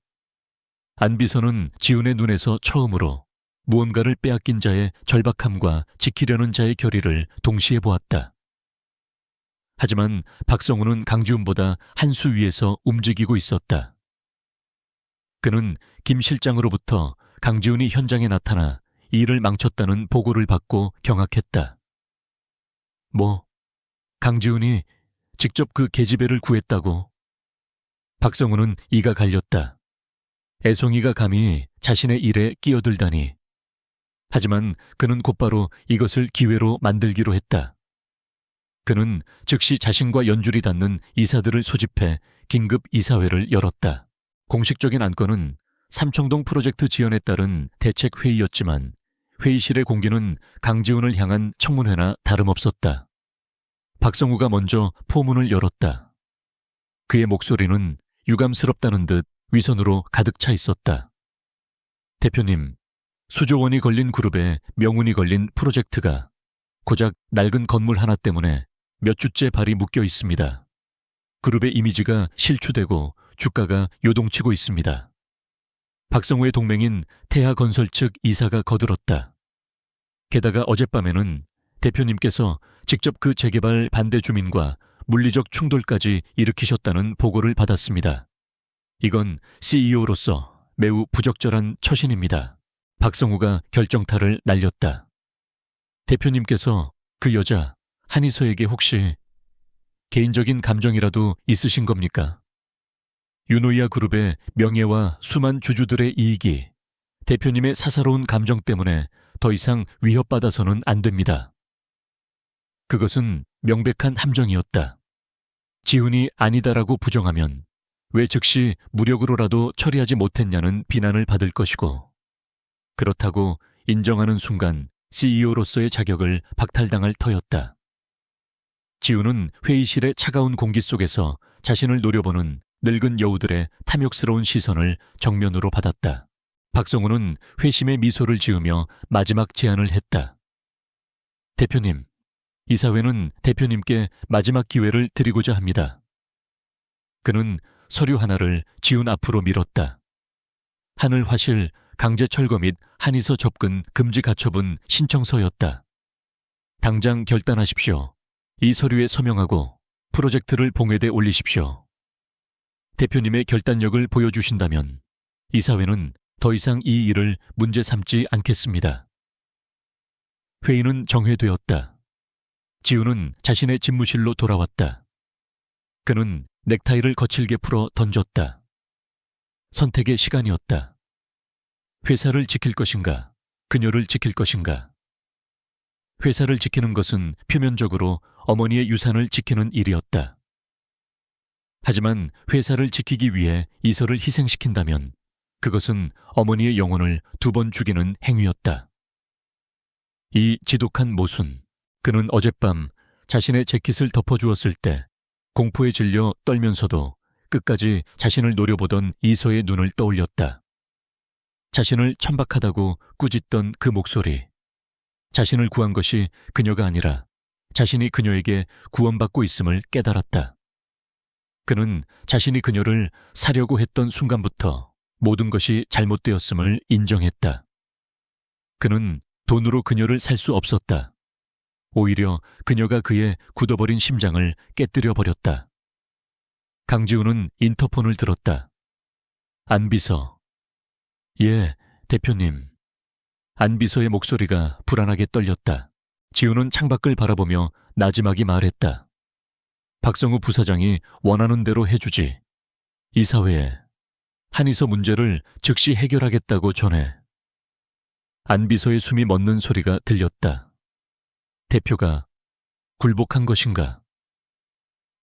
A: 안비서는 지훈의 눈에서 처음으로 무언가를 빼앗긴 자의 절박함과 지키려는 자의 결의를 동시에 보았다. 하지만 박성우는 강지훈보다 한 수 위에서 움직이고 있었다. 그는 김 실장으로부터 강지훈이 현장에 나타나 일을 망쳤다는 보고를 받고 경악했다. 뭐, 강지훈이 직접 그 계집애를 구했다고? 박성우는 이가 갈렸다. 애송이가 감히 자신의 일에 끼어들다니. 하지만 그는 곧바로 이것을 기회로 만들기로 했다. 그는 즉시 자신과 연줄이 닿는 이사들을 소집해 긴급 이사회를 열었다. 공식적인 안건은 삼청동 프로젝트 지연에 따른 대책 회의였지만 회의실의 공기는 강지훈을 향한 청문회나 다름없었다. 박성우가 먼저 포문을 열었다. 그의 목소리는 유감스럽다는 듯 위선으로 가득 차 있었다. 대표님, 수조 원이 걸린 그룹에 명운이 걸린 프로젝트가 고작 낡은 건물 하나 때문에 몇 주째 발이 묶여 있습니다. 그룹의 이미지가 실추되고 주가가 요동치고 있습니다. 박성우의 동맹인 태하건설 측 이사가 거들었다. 게다가 어젯밤에는 대표님께서 직접 그 재개발 반대 주민과 물리적 충돌까지 일으키셨다는 보고를 받았습니다. 이건 CEO로서 매우 부적절한 처신입니다. 박성우가 결정타를 날렸다. 대표님께서 그 여자 한희서에게 혹시 개인적인 감정이라도 있으신 겁니까? 유노이아 그룹의 명예와 수만 주주들의 이익이 대표님의 사사로운 감정 때문에 더 이상 위협받아서는 안 됩니다. 그것은 명백한 함정이었다. 지훈이 아니다라고 부정하면 왜 즉시 무력으로라도 처리하지 못했냐는 비난을 받을 것이고, 그렇다고 인정하는 순간 CEO로서의 자격을 박탈당할 터였다. 지훈은 회의실의 차가운 공기 속에서 자신을 노려보는 늙은 여우들의 탐욕스러운 시선을 정면으로 받았다. 박성우는 회심의 미소를 지으며 마지막 제안을 했다. 대표님, 이사회는 대표님께 마지막 기회를 드리고자 합니다. 그는 서류 하나를 지훈 앞으로 밀었다. 하늘화실 강제 철거 및 한의서 접근 금지 가처분 신청서였다. 당장 결단하십시오. 이 서류에 서명하고 프로젝트를 봉회대 올리십시오. 대표님의 결단력을 보여주신다면 이사회는 더 이상 이 일을 문제 삼지 않겠습니다. 회의는 정회되었다. 지훈은 자신의 집무실로 돌아왔다. 그는 넥타이를 거칠게 풀어 던졌다. 선택의 시간이었다. 회사를 지킬 것인가, 그녀를 지킬 것인가. 회사를 지키는 것은 표면적으로 어머니의 유산을 지키는 일이었다. 하지만 회사를 지키기 위해 이서를 희생시킨다면 그것은 어머니의 영혼을 2번 죽이는 행위였다. 이 지독한 모순, 그는 어젯밤 자신의 재킷을 덮어주었을 때 공포에 질려 떨면서도 끝까지 자신을 노려보던 이서의 눈을 떠올렸다. 자신을 천박하다고 꾸짖던 그 목소리, 자신을 구한 것이 그녀가 아니라 자신이 그녀에게 구원받고 있음을 깨달았다. 그는 자신이 그녀를 사려고 했던 순간부터 모든 것이 잘못되었음을 인정했다. 그는 돈으로 그녀를 살 수 없었다. 오히려 그녀가 그의 굳어버린 심장을 깨뜨려 버렸다. 강지훈은 인터폰을 들었다. 안비서. 예, 대표님. 안비서의 목소리가 불안하게 떨렸다. 지훈은 창밖을 바라보며 나지막이 말했다. 박성우 부사장이 원하는 대로 해주지. 이사회에 한의서 문제를 즉시 해결하겠다고 전해. 안비서의 숨이 멎는 소리가 들렸다. 대표가 굴복한 것인가?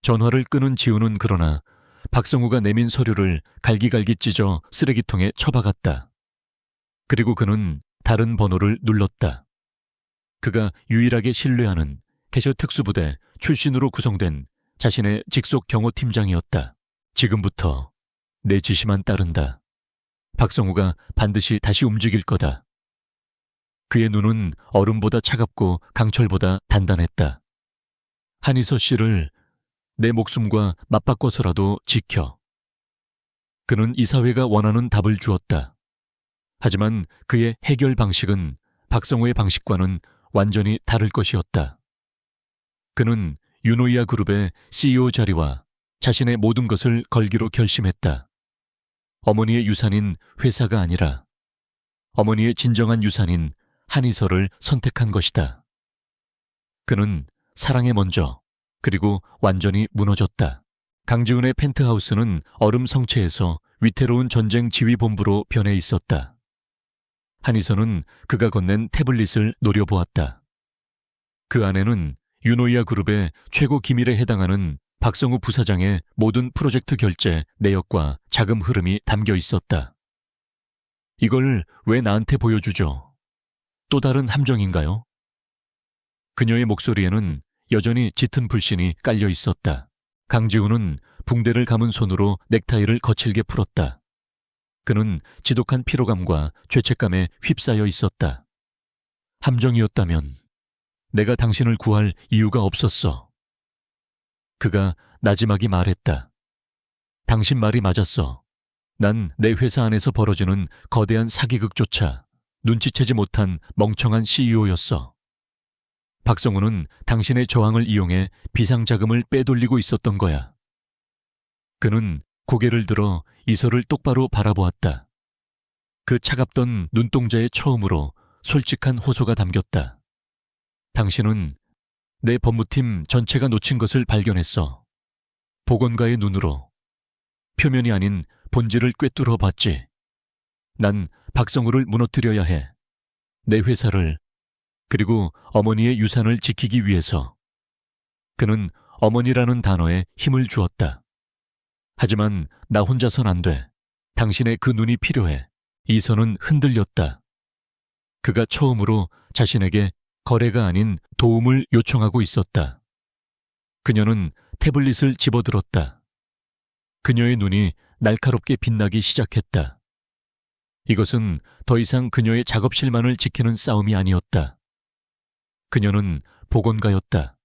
A: 전화를 끄는 지훈은 그러나 박성우가 내민 서류를 갈기갈기 찢어 쓰레기통에 처박았다. 그리고 그는 다른 번호를 눌렀다. 그가 유일하게 신뢰하는 캐셔 특수부대 출신으로 구성된 자신의 직속 경호팀장이었다. 지금부터 내 지시만 따른다. 박성우가 반드시 다시 움직일 거다. 그의 눈은 얼음보다 차갑고 강철보다 단단했다. 한의서 씨를 내 목숨과 맞바꿔서라도 지켜. 그는 이사회가 원하는 답을 주었다. 하지만 그의 해결 방식은 박성우의 방식과는 완전히 다를 것이었다. 그는 유노이아 그룹의 CEO 자리와 자신의 모든 것을 걸기로 결심했다. 어머니의 유산인 회사가 아니라 어머니의 진정한 유산인 한의서를 선택한 것이다. 그는 사랑에 먼저 그리고 완전히 무너졌다. 강지훈의 펜트하우스는 얼음 성체에서 위태로운 전쟁 지휘본부로 변해 있었다. 한의서는 그가 건넨 태블릿을 노려보았다. 그 안에는 유노이아 그룹의 최고 기밀에 해당하는 박성우 부사장의 모든 프로젝트 결제 내역과 자금 흐름이 담겨 있었다. 이걸 왜 나한테 보여주죠? 또 다른 함정인가요? 그녀의 목소리에는 여전히 짙은 불신이 깔려 있었다. 강지훈은 붕대를 감은 손으로 넥타이를 거칠게 풀었다. 그는 지독한 피로감과 죄책감에 휩싸여 있었다. 함정이었다면 내가 당신을 구할 이유가 없었어. 그가 나지막이 말했다. 당신 말이 맞았어. 난 내 회사 안에서 벌어지는 거대한 사기극조차 눈치채지 못한 멍청한 CEO였어. 박성우는 당신의 저항을 이용해 비상자금을 빼돌리고 있었던 거야. 그는 고개를 들어 이서를 똑바로 바라보았다. 그 차갑던 눈동자의 처음으로 솔직한 호소가 담겼다. 당신은 내 법무팀 전체가 놓친 것을 발견했어. 보건가의 눈으로. 표면이 아닌 본질을 꿰뚫어 봤지. 난 박성우를 무너뜨려야 해. 내 회사를, 그리고 어머니의 유산을 지키기 위해서. 그는 어머니라는 단어에 힘을 주었다. 하지만 나 혼자선 안 돼. 당신의 그 눈이 필요해. 이선은 흔들렸다. 그가 처음으로 자신에게 거래가 아닌 도움을 요청하고 있었다. 그녀는 태블릿을 집어들었다. 그녀의 눈이 날카롭게 빛나기 시작했다. 이것은 더 이상 그녀의 작업실만을 지키는 싸움이 아니었다. 그녀는 복원가였다.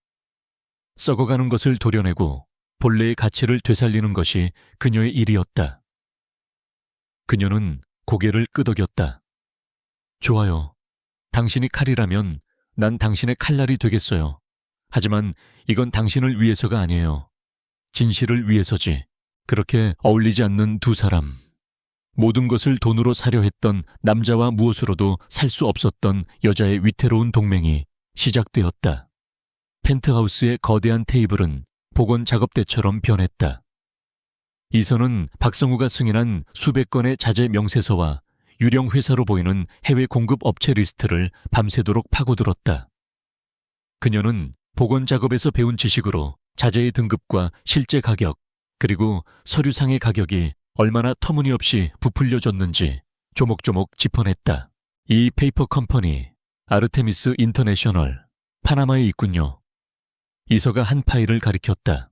A: 썩어가는 것을 도려내고 본래의 가치를 되살리는 것이 그녀의 일이었다. 그녀는 고개를 끄덕였다. 좋아요. 당신이 칼이라면 난 당신의 칼날이 되겠어요. 하지만 이건 당신을 위해서가 아니에요. 진실을 위해서지. 그렇게 어울리지 않는 두 사람. 모든 것을 돈으로 사려 했던 남자와 무엇으로도 살 수 없었던 여자의 위태로운 동맹이 시작되었다. 펜트하우스의 거대한 테이블은 복원 작업대처럼 변했다. 이선은 박성우가 승인한 수백 건의 자재 명세서와 유령 회사로 보이는 해외 공급 업체 리스트를 밤새도록 파고들었다. 그녀는 복원 작업에서 배운 지식으로 자재의 등급과 실제 가격, 그리고 서류상의 가격이 얼마나 터무니없이 부풀려졌는지 조목조목 짚어냈다. 이 페이퍼 컴퍼니, 아르테미스 인터내셔널, 파나마에 있군요. 이서가 한 파일을 가리켰다.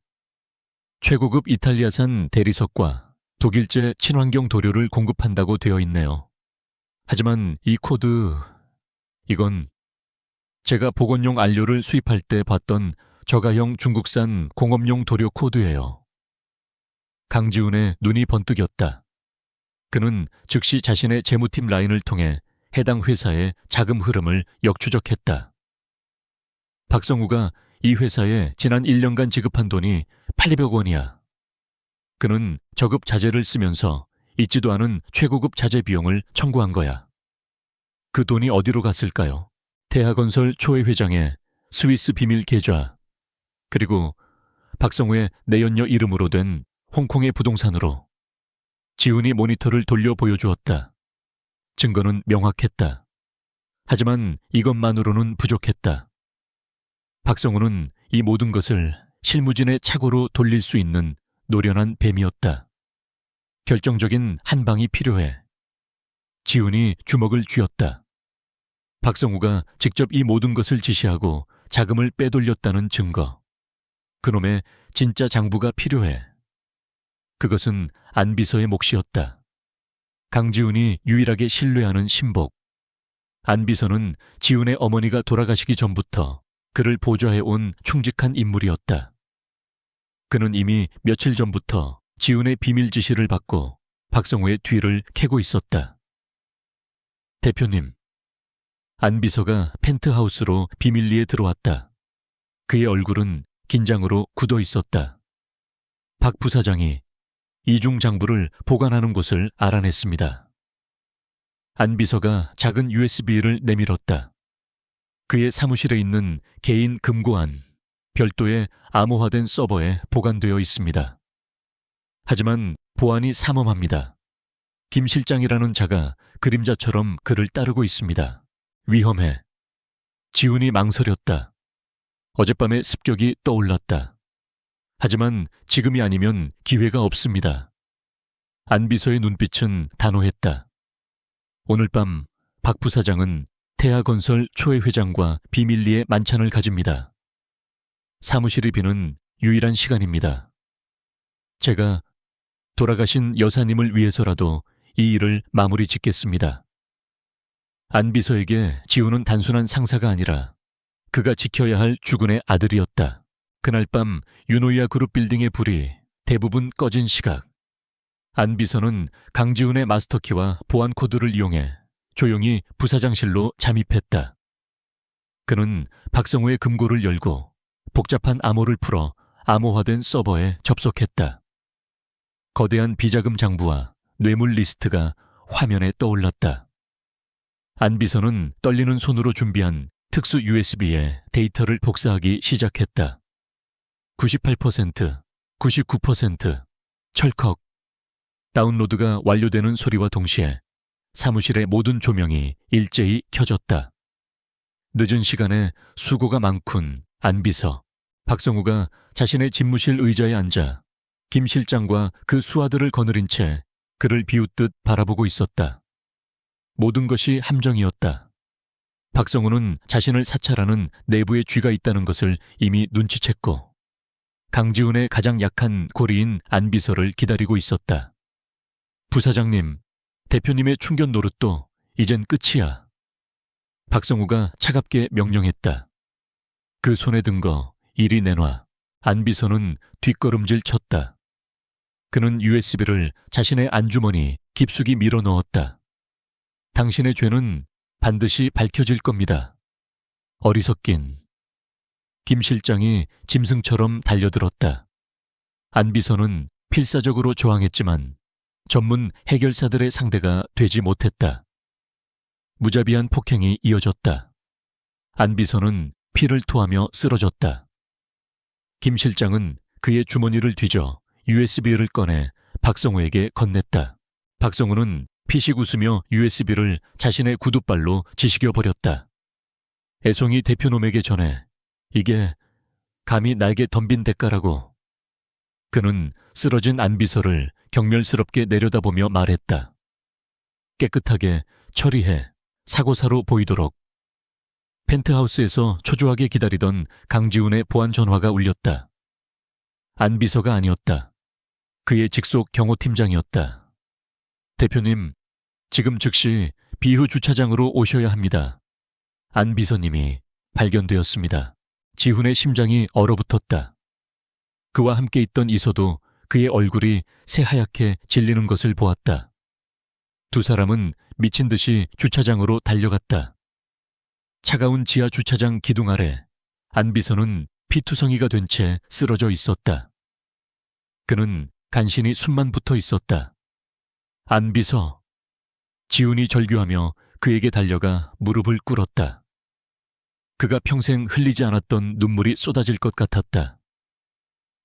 A: 최고급 이탈리아산 대리석과 독일제 친환경 도료를 공급한다고 되어 있네요. 하지만 이 코드, 이건 제가 복원용 안료를 수입할 때 봤던 저가형 중국산 공업용 도료 코드예요. 강지훈의 눈이 번뜩였다. 그는 즉시 자신의 재무팀 라인을 통해 해당 회사의 자금 흐름을 역추적했다. 박성우가 이 회사에 지난 1년간 지급한 돈이 800억 원이야. 그는 저급 자재를 쓰면서 있지도 않은 최고급 자재 비용을 청구한 거야. 그 돈이 어디로 갔을까요? 태하건설 초회 회장의 스위스 비밀 계좌, 그리고 박성우의 내연녀 이름으로 된 홍콩의 부동산으로. 지훈이 모니터를 돌려 보여주었다. 증거는 명확했다. 하지만 이것만으로는 부족했다. 박성우는 이 모든 것을 실무진의 착오로 돌릴 수 있는 노련한 뱀이었다. 결정적인 한 방이 필요해. 지훈이 주먹을 쥐었다. 박성우가 직접 이 모든 것을 지시하고 자금을 빼돌렸다는 증거. 그놈의 진짜 장부가 필요해. 그것은 안비서의 몫이었다. 강지훈이 유일하게 신뢰하는 신복. 안비서는 지훈의 어머니가 돌아가시기 전부터 그를 보좌해온 충직한 인물이었다. 그는 이미 며칠 전부터 지훈의 비밀 지시를 받고 박성우의 뒤를 캐고 있었다. 대표님. 안비서가 펜트하우스로 비밀리에 들어왔다. 그의 얼굴은 긴장으로 굳어 있었다. 박 부사장이 이중 장부를 보관하는 곳을 알아냈습니다. 안비서가 작은 USB를 내밀었다. 그의 사무실에 있는 개인 금고안, 별도의 암호화된 서버에 보관되어 있습니다. 하지만 보안이 삼엄합니다. 김 실장이라는 자가 그림자처럼 그를 따르고 있습니다. 위험해. 지훈이 망설였다. 어젯밤의 습격이 떠올랐다. 하지만 지금이 아니면 기회가 없습니다. 안비서의 눈빛은 단호했다. 오늘 밤 박 부사장은 태하건설 초회 회장과 비밀리에 만찬을 가집니다. 사무실이 비는 유일한 시간입니다. 제가 돌아가신 여사님을 위해서라도 이 일을 마무리 짓겠습니다. 안비서에게 지훈은 단순한 상사가 아니라 그가 지켜야 할 주군의 아들이었다. 그날 밤 유노이아 그룹 빌딩의 불이 대부분 꺼진 시각. 안비서는 강지훈의 마스터키와 보안 코드를 이용해 조용히 부사장실로 잠입했다. 그는 박성우의 금고를 열고 복잡한 암호를 풀어 암호화된 서버에 접속했다. 거대한 비자금 장부와 뇌물 리스트가 화면에 떠올랐다. 안비서는 떨리는 손으로 준비한 특수 USB에 데이터를 복사하기 시작했다. 98%, 99%, 철컥. 다운로드가 완료되는 소리와 동시에 사무실의 모든 조명이 일제히 켜졌다. 늦은 시간에 수고가 많군, 안비서. 박성우가 자신의 집무실 의자에 앉아 김 실장과 그 수하들을 거느린 채 그를 비웃듯 바라보고 있었다. 모든 것이 함정이었다. 박성우는 자신을 사찰하는 내부의 쥐가 있다는 것을 이미 눈치챘고 강지훈의 가장 약한 고리인 안비서를 기다리고 있었다. 부사장님, 대표님의 충견 노릇도 이젠 끝이야. 박성우가 차갑게 명령했다. 그 손에 든 거 이리 내놔. 안비서는 뒷걸음질 쳤다. 그는 USB를 자신의 안주머니 깊숙이 밀어 넣었다. 당신의 죄는 반드시 밝혀질 겁니다. 어리석긴. 김 실장이 짐승처럼 달려들었다. 안비서는 필사적으로 저항했지만 전문 해결사들의 상대가 되지 못했다. 무자비한 폭행이 이어졌다. 안비서는 피를 토하며 쓰러졌다. 김 실장은 그의 주머니를 뒤져 USB를 꺼내 박성우에게 건넸다. 박성우는 피식 웃으며 USB를 자신의 구두발로 지시겨버렸다. 애송이 대표놈에게 전해 이게 감히 나에게 덤빈 대가라고. 그는 쓰러진 안비서를 경멸스럽게 내려다보며 말했다. 깨끗하게 처리해 사고사로 보이도록. 펜트하우스에서 초조하게 기다리던 강지훈의 보안 전화가 울렸다. 안비서가 아니었다. 그의 직속 경호팀장이었다. 대표님, 지금 즉시 비후 주차장으로 오셔야 합니다. 안비서님이 발견되었습니다. 지훈의 심장이 얼어붙었다. 그와 함께 있던 이서도 그의 얼굴이 새하얗게 질리는 것을 보았다. 두 사람은 미친 듯이 주차장으로 달려갔다. 차가운 지하 주차장 기둥 아래 안비서는 피투성이가 된 채 쓰러져 있었다. 그는 간신히 숨만 붙어 있었다. 안비서. 지훈이 절규하며 그에게 달려가 무릎을 꿇었다. 그가 평생 흘리지 않았던 눈물이 쏟아질 것 같았다.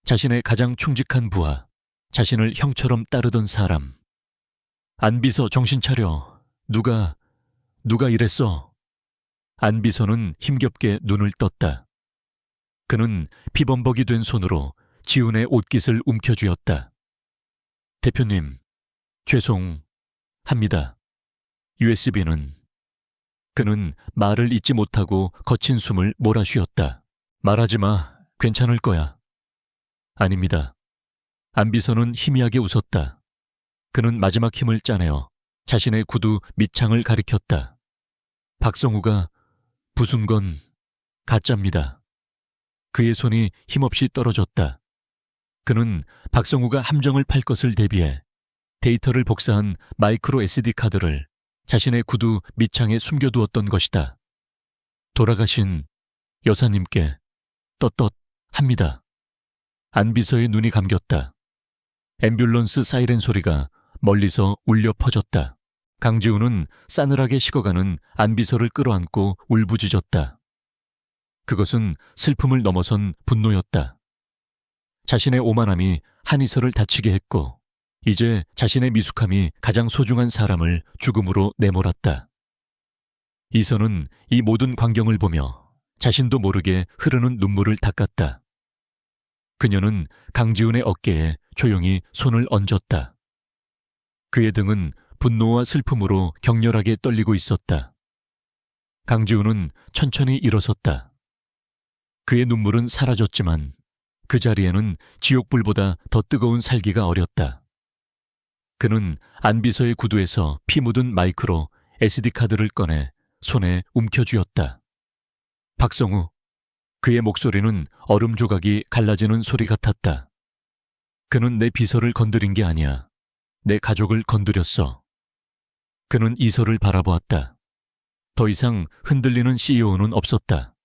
A: 자신의 가장 충직한 부하, 자신을 형처럼 따르던 사람. 안비서 정신 차려. 누가 이랬어? 안비서는 힘겹게 눈을 떴다. 그는 피범벅이 된 손으로 지훈의 옷깃을 움켜쥐었다. 대표님, 죄송합니다. USB는. 그는 말을 잇지 못하고 거친 숨을 몰아쉬었다. 말하지 마. 괜찮을 거야. 아닙니다. 안비서는 희미하게 웃었다. 그는 마지막 힘을 짜내어 자신의 구두 밑창을 가리켰다. 박성우가 부순 건 가짜입니다. 그의 손이 힘없이 떨어졌다. 그는 박성우가 함정을 팔 것을 대비해 데이터를 복사한 마이크로 SD 카드를 자신의 구두 밑창에 숨겨두었던 것이다. 돌아가신 여사님께 떳떳합니다. 안비서의 눈이 감겼다. 앰뷸런스 사이렌 소리가 멀리서 울려 퍼졌다. 강지훈은 싸늘하게 식어가는 안비서를 끌어안고 울부짖었다. 그것은 슬픔을 넘어선 분노였다. 자신의 오만함이 한이서를 다치게 했고 이제 자신의 미숙함이 가장 소중한 사람을 죽음으로 내몰았다. 이서는 이 모든 광경을 보며 자신도 모르게 흐르는 눈물을 닦았다. 그녀는 강지훈의 어깨에 조용히 손을 얹었다. 그의 등은 분노와 슬픔으로 격렬하게 떨리고 있었다. 강지훈은 천천히 일어섰다. 그의 눈물은 사라졌지만 그 자리에는 지옥불보다 더 뜨거운 살기가 어렸다. 그는 안비서의 구두에서 피 묻은 마이크로 SD카드를 꺼내 손에 움켜쥐었다. 박성우. 그의 목소리는 얼음 조각이 갈라지는 소리 같았다. 그는 내 비서를 건드린 게 아니야. 내 가족을 건드렸어. 그는 이서를 바라보았다. 더 이상 흔들리는 CEO는 없었다.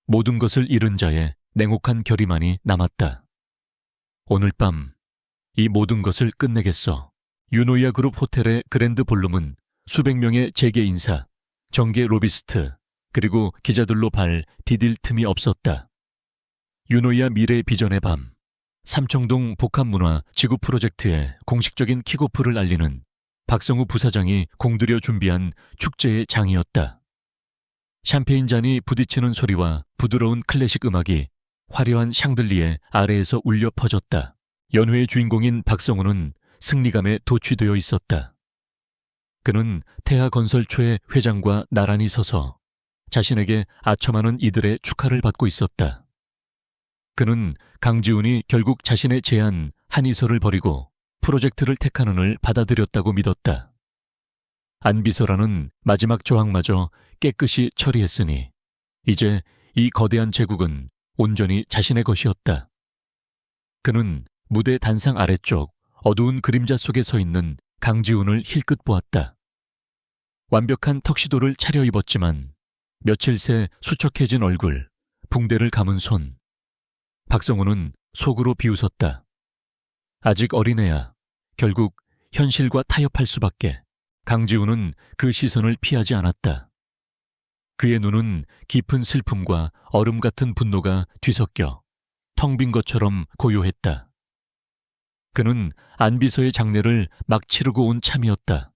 A: 모든 것을 잃은 자의 냉혹한 결의만이 남았다. 오늘 밤 이 모든 것을 끝내겠어. 유노이아 그룹 호텔의 그랜드 볼룸은 수백 명의 재계 인사, 정계 로비스트, 그리고 기자들로 디딜 틈이 없었다. 유노이아 미래 비전의 밤, 삼청동 복합문화 지구 프로젝트의 공식적인 킥오프를 알리는 박성우 부사장이 공들여 준비한 축제의 장이었다. 샴페인 잔이 부딪히는 소리와 부드러운 클래식 음악이 화려한 샹들리에 아래에서 울려 퍼졌다. 연회의 주인공인 박성우는 승리감에 도취되어 있었다. 그는 태하건설초의 회장과 나란히 서서 자신에게 아첨하는 이들의 축하를 받고 있었다. 그는 강지훈이 결국 자신의 제안 한이서를 버리고 프로젝트를 택하는 을 받아들였다고 믿었다. 안비서라는 마지막 조항마저 깨끗이 처리했으니 이제 이 거대한 제국은 온전히 자신의 것이었다. 그는 무대 단상 아래쪽 어두운 그림자 속에 서 있는 강지훈을 힐끗 보았다. 완벽한 턱시도를 차려입었지만 며칠 새 수척해진 얼굴, 붕대를 감은 손. 박성우는 속으로 비웃었다. 아직 어린애야. 결국 현실과 타협할 수밖에. 강지훈은 그 시선을 피하지 않았다. 그의 눈은 깊은 슬픔과 얼음 같은 분노가 뒤섞여 텅 빈 것처럼 고요했다. 그는 안비서의 장례를 막 치르고 온 참이었다.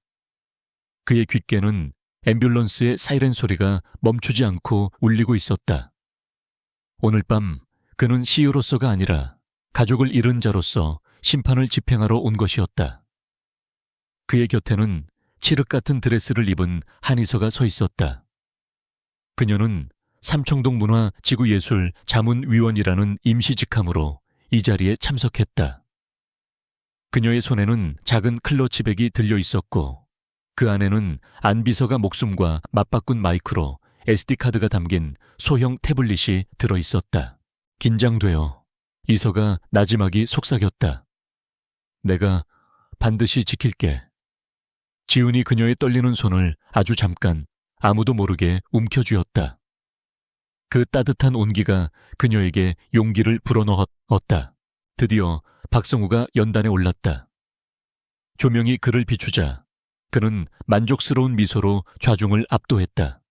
A: 그의 귓게는 앰뷸런스의 사이렌 소리가 멈추지 않고 울리고 있었다. 오늘 밤 그는 CEO로서가 아니라 가족을 잃은 자로서 심판을 집행하러 온 것이었다. 그의 곁에는 칠흑 같은 드레스를 입은 한의서가 서 있었다. 그녀는 삼청동 문화지구예술 자문위원이라는 임시 직함으로 이 자리에 참석했다. 그녀의 손에는 작은 클러치백이 들려 있었고 그 안에는 안비서가 목숨과 맞바꾼 마이크로 SD카드가 담긴 소형 태블릿이 들어 있었다. 긴장되어 이서가 나지막이 속삭였다. 내가 반드시 지킬게. 지훈이 그녀의 떨리는 손을 아주 잠깐 아무도 모르게 움켜쥐었다. 그 따뜻한 온기가 그녀에게 용기를 불어넣었다. 드디어 박성우가 연단에 올랐다. 조명이 그를 비추자 그는 만족스러운 미소로 좌중을 압도했다.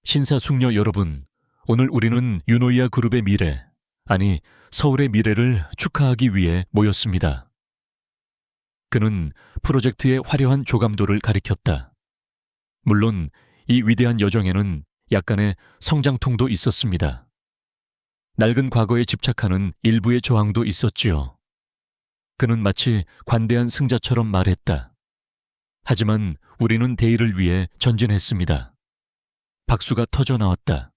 A: 신사숙녀 여러분, 오늘 우리는 유노이아 그룹의 미래, 아니 서울의 미래를 축하하기 위해 모였습니다. 그는 프로젝트의 화려한 조감도를 가리켰다. 물론 이 위대한 여정에는 약간의 성장통도 있었습니다. 낡은 과거에 집착하는 일부의 저항도 있었지요. 그는 마치 관대한 승자처럼 말했다. 하지만 우리는 대의를 위해 전진했습니다. 박수가 터져 나왔다.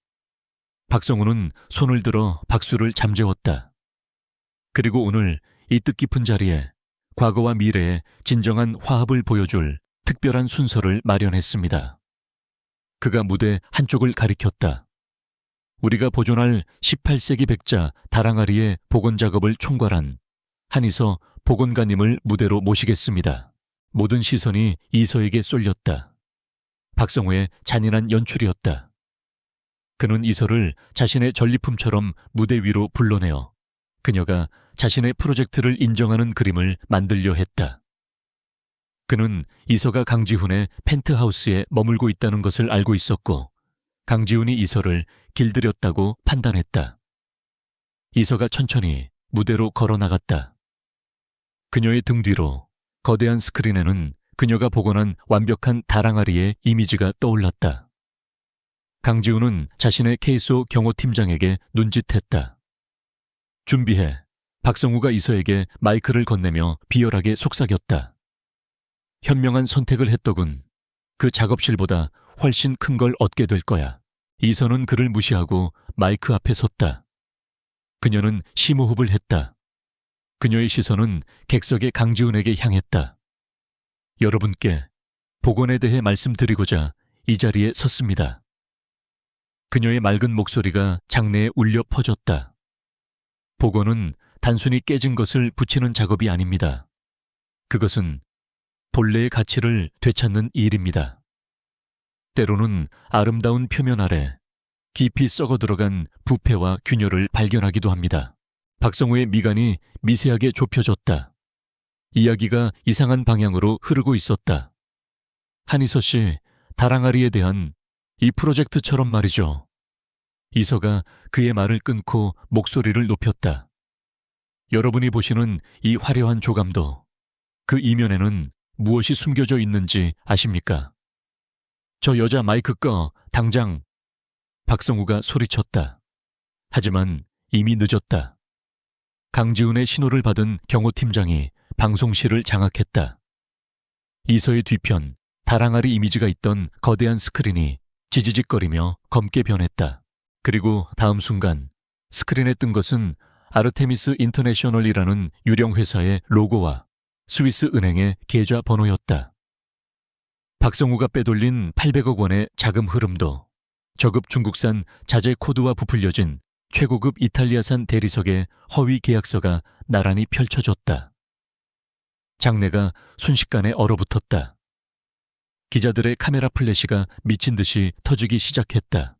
A: 박성우는 손을 들어 박수를 잠재웠다. 그리고 오늘 이 뜻깊은 자리에 과거와 미래의 진정한 화합을 보여줄 특별한 순서를 마련했습니다. 그가 무대 한쪽을 가리켰다. 우리가 보존할 18세기 백자 다랑아리의 복원 작업을 총괄한 한이서 복원가님을 무대로 모시겠습니다. 모든 시선이 이서에게 쏠렸다. 박성우의 잔인한 연출이었다. 그는 이서를 자신의 전리품처럼 무대 위로 불러내어 그녀가 자신의 프로젝트를 인정하는 그림을 만들려 했다. 그는 이서가 강지훈의 펜트하우스에 머물고 있다는 것을 알고 있었고 강지훈이 이서를 길들였다고 판단했다. 이서가 천천히 무대로 걸어 나갔다. 그녀의 등 뒤로 거대한 스크린에는 그녀가 복원한 완벽한 다랑아리의 이미지가 떠올랐다. 강지훈은 자신의 케이소 경호팀장에게 눈짓했다. 준비해. 박성우가 이서에게 마이크를 건네며 비열하게 속삭였다. 현명한 선택을 했더군. 그 작업실보다 훨씬 큰 걸 얻게 될 거야. 이서는 그를 무시하고 마이크 앞에 섰다. 그녀는 심호흡을 했다. 그녀의 시선은 객석의 강지훈에게 향했다. 여러분께 복원에 대해 말씀드리고자 이 자리에 섰습니다. 그녀의 맑은 목소리가 장내에 울려 퍼졌다. 복원은 단순히 깨진 것을 붙이는 작업이 아닙니다. 그것은 본래의 가치를 되찾는 일입니다. 때로는 아름다운 표면 아래 깊이 썩어 들어간 부패와 균열을 발견하기도 합니다. 박성우의 미간이 미세하게 좁혀졌다. 이야기가 이상한 방향으로 흐르고 있었다. 한이서 씨, 다랑아리에 대한 이 프로젝트처럼 말이죠. 이서가 그의 말을 끊고 목소리를 높였다. 여러분이 보시는 이 화려한 조감도 그 이면에는 무엇이 숨겨져 있는지 아십니까? 저 여자 마이크 꺼, 당장! 박성우가 소리쳤다. 하지만 이미 늦었다. 강지훈의 신호를 받은 경호팀장이 방송실을 장악했다. 이서의 뒤편 다랑아리 이미지가 있던 거대한 스크린이 지지직거리며 검게 변했다. 그리고 다음 순간 스크린에 뜬 것은 아르테미스 인터내셔널이라는 유령 회사의 로고와 스위스 은행의 계좌 번호였다. 박성우가 빼돌린 800억 원의 자금 흐름도 저급 중국산 자재 코드와 부풀려진 최고급 이탈리아산 대리석의 허위 계약서가 나란히 펼쳐졌다. 장내가 순식간에 얼어붙었다. 기자들의 카메라 플래시가 미친 듯이 터지기 시작했다.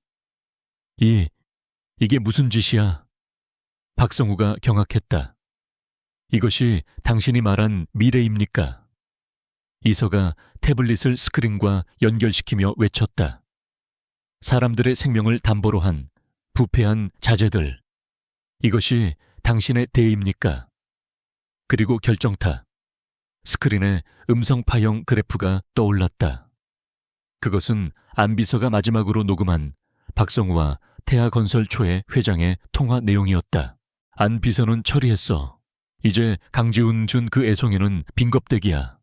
A: 이게 무슨 짓이야? 박성우가 경악했다. 이것이 당신이 말한 미래입니까? 이서가 태블릿을 스크린과 연결시키며 외쳤다. 사람들의 생명을 담보로 한 부패한 자재들. 이것이 당신의 대입니까? 그리고 결정타. 스크린에 음성파형 그래프가 떠올랐다. 그것은 안 비서가 마지막으로 녹음한 박성우와 태아건설 초의 회장의 통화 내용이었다. 안 비서는 처리했어. 이제 강지훈 준 그 애송이는 빈겁대기야.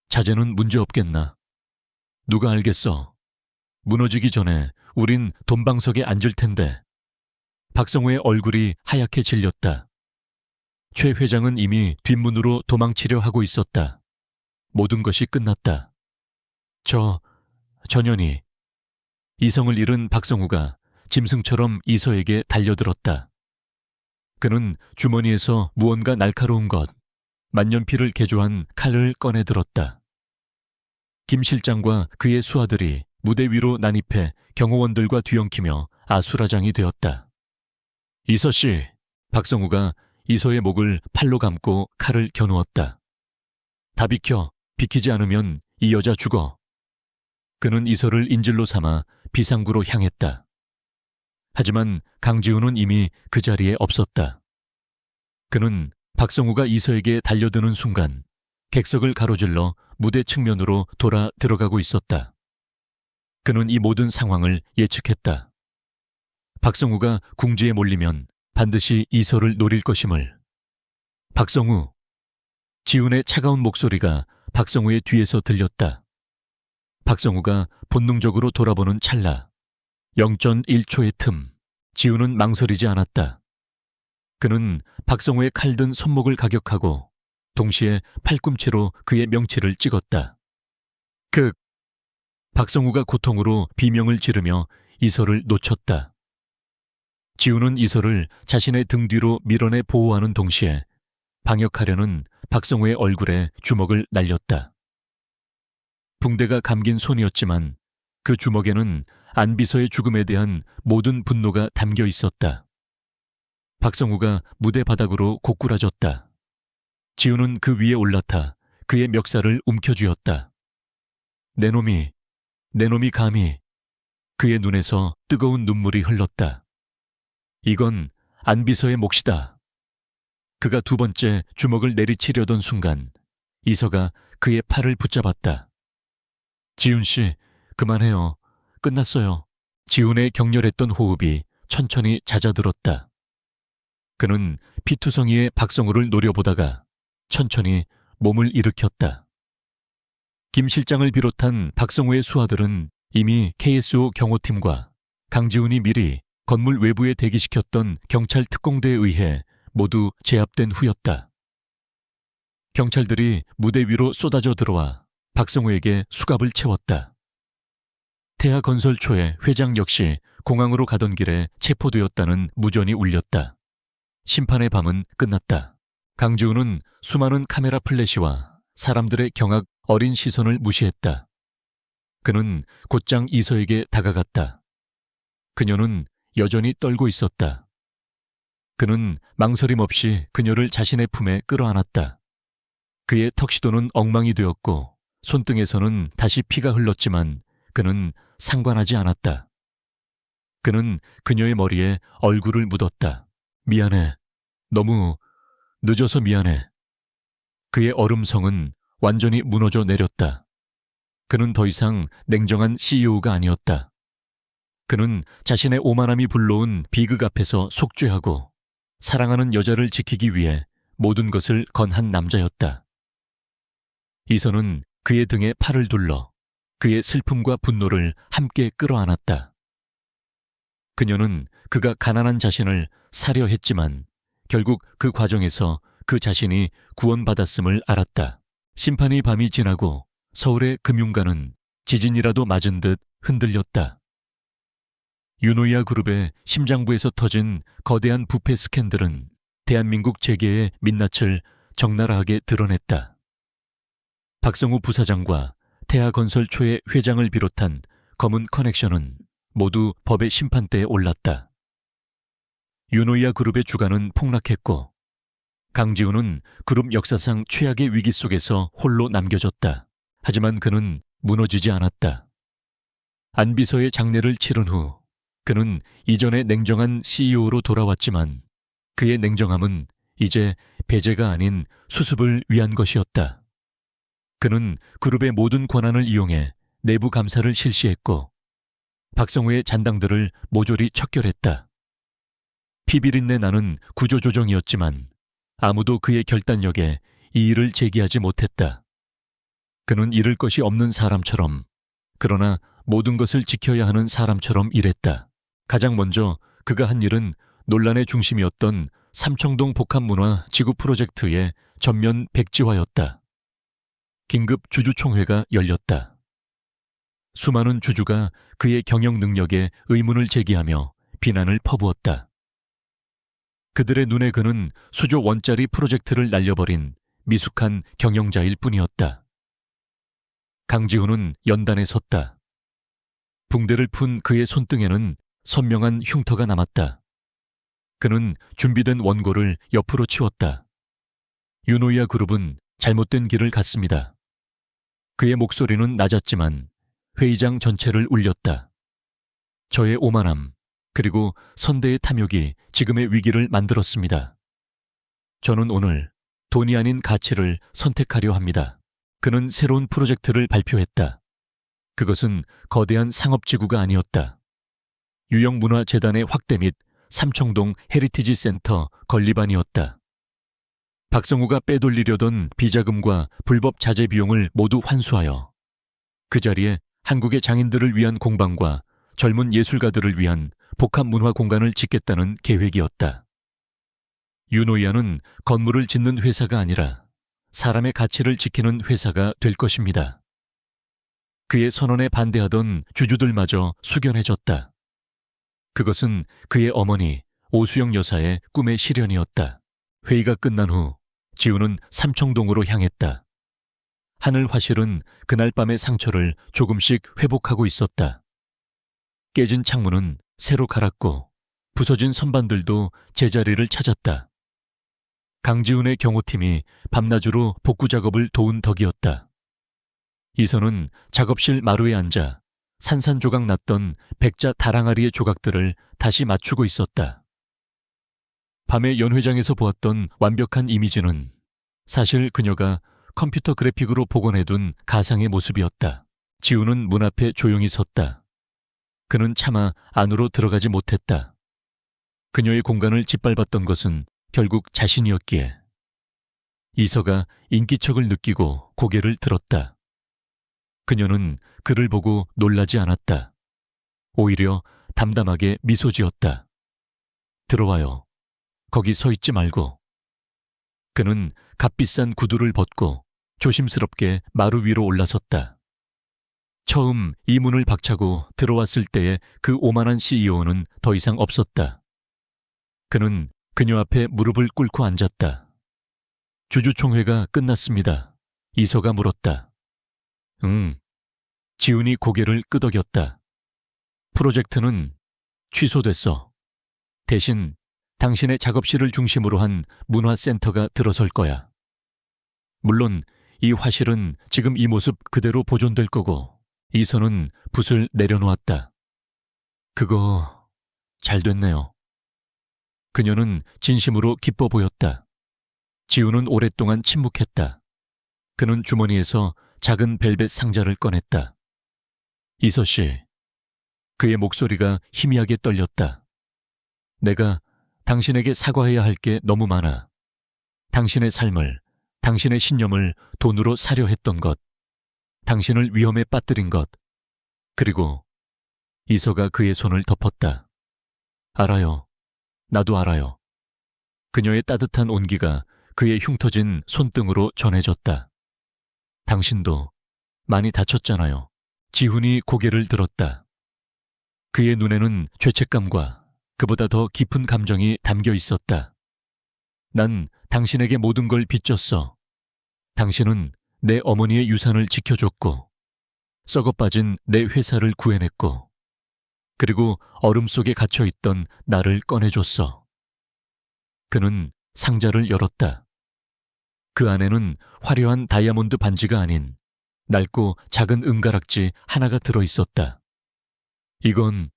A: 자재는 문제 없겠나? 누가 알겠어. 무너지기 전에 우린 돈방석에 앉을 텐데. 박성우의 얼굴이 하얗게 질렸다. 최 회장은 이미 뒷문으로 도망치려 하고 있었다. 모든 것이 끝났다. 전현이. 이성을 잃은 박성우가 짐승처럼 이서에게 달려들었다. 그는 주머니에서 무언가 날카로운 것, 만년필을 개조한 칼을 꺼내들었다. 김 실장과 그의 수하들이 무대 위로 난입해 경호원들과 뒤엉키며 아수라장이 되었다. 이서 씨, 박성우가 이서의 목을 팔로 감고 칼을 겨누었다. 다 비켜, 비키지 않으면 이 여자 죽어. 그는 이서를 인질로 삼아 비상구로 향했다. 하지만 강지훈은 이미 그 자리에 없었다. 그는 박성우가 이서에게 달려드는 순간 객석을 가로질러 무대 측면으로 돌아 들어가고 있었다. 그는 이 모든 상황을 예측했다. 박성우가 궁지에 몰리면 반드시 이서를 노릴 것임을. 박성우. 지훈의 차가운 목소리가 박성우의 뒤에서 들렸다. 박성우가 본능적으로 돌아보는 찰나 0.1초의 틈, 지훈은 망설이지 않았다. 그는 박성우의 칼든 손목을 가격하고 동시에 팔꿈치로 그의 명치를 찍었다. 박성우가 고통으로 비명을 지르며 이서를 놓쳤다. 지훈은 이서를 자신의 등 뒤로 밀어내 보호하는 동시에 방역하려는 박성우의 얼굴에 주먹을 날렸다. 붕대가 감긴 손이었지만 그 주먹에는 안비서의 죽음에 대한 모든 분노가 담겨 있었다. 박성우가 무대 바닥으로 고꾸라졌다. 지훈은 그 위에 올라타 그의 멱살을 움켜쥐었다. 내 놈이 감히. 그의 눈에서 뜨거운 눈물이 흘렀다. 이건 안비서의 몫이다. 그가 두 번째 주먹을 내리치려던 순간 이서가 그의 팔을 붙잡았다. 지훈 씨, 그만해요. 끝났어요. 지훈의 격렬했던 호흡이 천천히 잦아들었다. 그는 피투성이의 박성우를 노려보다가 천천히 몸을 일으켰다. 김 실장을 비롯한 박성우의 수하들은 이미 KSO 경호팀과 강지훈이 미리 건물 외부에 대기시켰던 경찰 특공대에 의해 모두 제압된 후였다. 경찰들이 무대 위로 쏟아져 들어와 박성우에게 수갑을 채웠다. 태아건설 초의 회장 역시 공항으로 가던 길에 체포되었다는 무전이 울렸다. 심판의 밤은 끝났다. 강지훈은 수많은 카메라 플래시와 사람들의 경악 어린 시선을 무시했다. 그는 곧장 이서에게 다가갔다. 그녀는 여전히 떨고 있었다. 그는 망설임 없이 그녀를 자신의 품에 끌어안았다. 그의 턱시도는 엉망이 되었고 손등에서는 다시 피가 흘렀지만 그는 상관하지 않았다. 그는 그녀의 머리에 얼굴을 묻었다. 미안해. 너무 늦어서 미안해. 그의 얼음성은 완전히 무너져 내렸다. 그는 더 이상 냉정한 CEO가 아니었다. 그는 자신의 오만함이 불러온 비극 앞에서 속죄하고 사랑하는 여자를 지키기 위해 모든 것을 건한 남자였다. 이선은 그의 등에 팔을 둘러 그의 슬픔과 분노를 함께 끌어안았다. 그녀는 그가 가난한 자신을 사려 했지만 결국 그 과정에서 그 자신이 구원받았음을 알았다. 심판의 밤이 지나고 서울의 금융가는 지진이라도 맞은 듯 흔들렸다. 유노이아 그룹의 심장부에서 터진 거대한 부패 스캔들은 대한민국 재계의 민낯을 적나라하게 드러냈다. 박성우 부사장과 태하건설 초의 회장을 비롯한 검은 커넥션은 모두 법의 심판대에 올랐다. 유노이아 그룹의 주가는 폭락했고 강지훈은 그룹 역사상 최악의 위기 속에서 홀로 남겨졌다. 하지만 그는 무너지지 않았다. 안비서의 장례를 치른 후 그는 이전의 냉정한 CEO로 돌아왔지만 그의 냉정함은 이제 배제가 아닌 수습을 위한 것이었다. 그는 그룹의 모든 권한을 이용해 내부 감사를 실시했고 박성우의 잔당들을 모조리 척결했다. 피비린내 나는 구조조정이었지만 아무도 그의 결단력에 이의를 제기하지 못했다. 그는 잃을 것이 없는 사람처럼, 그러나 모든 것을 지켜야 하는 사람처럼 일했다. 가장 먼저 그가 한 일은 논란의 중심이었던 삼청동 복합문화 지구 프로젝트의 전면 백지화였다. 긴급 주주총회가 열렸다. 수많은 주주가 그의 경영 능력에 의문을 제기하며 비난을 퍼부었다. 그들의 눈에 그는 수조 원짜리 프로젝트를 날려버린 미숙한 경영자일 뿐이었다. 강지훈은 연단에 섰다. 붕대를 푼 그의 손등에는 선명한 흉터가 남았다. 그는 준비된 원고를 옆으로 치웠다. 유노이아 그룹은 잘못된 길을 갔습니다. 그의 목소리는 낮았지만 회의장 전체를 울렸다. 저의 오만함, 그리고 선대의 탐욕이 지금의 위기를 만들었습니다. 저는 오늘 돈이 아닌 가치를 선택하려 합니다. 그는 새로운 프로젝트를 발표했다. 그것은 거대한 상업지구가 아니었다. 유형문화재단의 확대 및 삼청동 헤리티지 센터 건립안이었다. 박성우가 빼돌리려던 비자금과 불법 자재 비용을 모두 환수하여 그 자리에 한국의 장인들을 위한 공방과 젊은 예술가들을 위한 복합문화 공간을 짓겠다는 계획이었다. 유노이아는 건물을 짓는 회사가 아니라 사람의 가치를 지키는 회사가 될 것입니다. 그의 선언에 반대하던 주주들마저 숙연해졌다. 그것은 그의 어머니 오수영 여사의 꿈의 실현이었다. 회의가 끝난 후 지우는 삼청동으로 향했다. 하늘 화실은 그날 밤의 상처를 조금씩 회복하고 있었다. 깨진 창문은 새로 갈았고 부서진 선반들도 제자리를 찾았다. 강지훈의 경호팀이 밤낮으로 복구 작업을 도운 덕이었다. 이선은 작업실 마루에 앉아 산산조각 났던 백자 다랑아리의 조각들을 다시 맞추고 있었다. 밤에 연회장에서 보았던 완벽한 이미지는 사실 그녀가 컴퓨터 그래픽으로 복원해둔 가상의 모습이었다. 지우는 문 앞에 조용히 섰다. 그는 차마 안으로 들어가지 못했다. 그녀의 공간을 짓밟았던 것은 결국 자신이었기에. 이서가 인기척을 느끼고 고개를 들었다. 그녀는 그를 보고 놀라지 않았다. 오히려 담담하게 미소 지었다. 들어와요. 거기 서 있지 말고. 그는 값비싼 구두를 벗고 조심스럽게 마루 위로 올라섰다. 처음 이 문을 박차고 들어왔을 때의 그 오만한 CEO는 더 이상 없었다. 그는 그녀 앞에 무릎을 꿇고 앉았다. 주주총회가 끝났습니다. 이서가 물었다. 응. 지훈이 고개를 끄덕였다. 프로젝트는 취소됐어. 대신 당신의 작업실을 중심으로 한 문화센터가 들어설 거야. 물론 이 화실은 지금 이 모습 그대로 보존될 거고. 이선은 붓을 내려놓았다. 그거 잘 됐네요. 그녀는 진심으로 기뻐 보였다. 지우는 오랫동안 침묵했다. 그는 주머니에서 작은 벨벳 상자를 꺼냈다. 이서 씨, 그의 목소리가 희미하게 떨렸다. 내가 당신에게 사과해야 할 게 너무 많아. 당신의 삶을, 당신의 신념을 돈으로 사려 했던 것, 당신을 위험에 빠뜨린 것, 그리고 이서가 그의 손을 덮었다. 알아요. 나도 알아요. 그녀의 따뜻한 온기가 그의 흉터진 손등으로 전해졌다. 당신도 많이 다쳤잖아요. 지훈이 고개를 들었다. 그의 눈에는 죄책감과 그보다 더 깊은 감정이 담겨 있었다. 난 당신에게 모든 걸 빚졌어. 당신은 내 어머니의 유산을 지켜줬고, 썩어빠진 내 회사를 구해냈고, 그리고 얼음 속에 갇혀있던 나를 꺼내줬어. 그는 상자를 열었다. 그 안에는 화려한 다이아몬드 반지가 아닌 낡고 작은 은가락지 하나가 들어있었다. 이건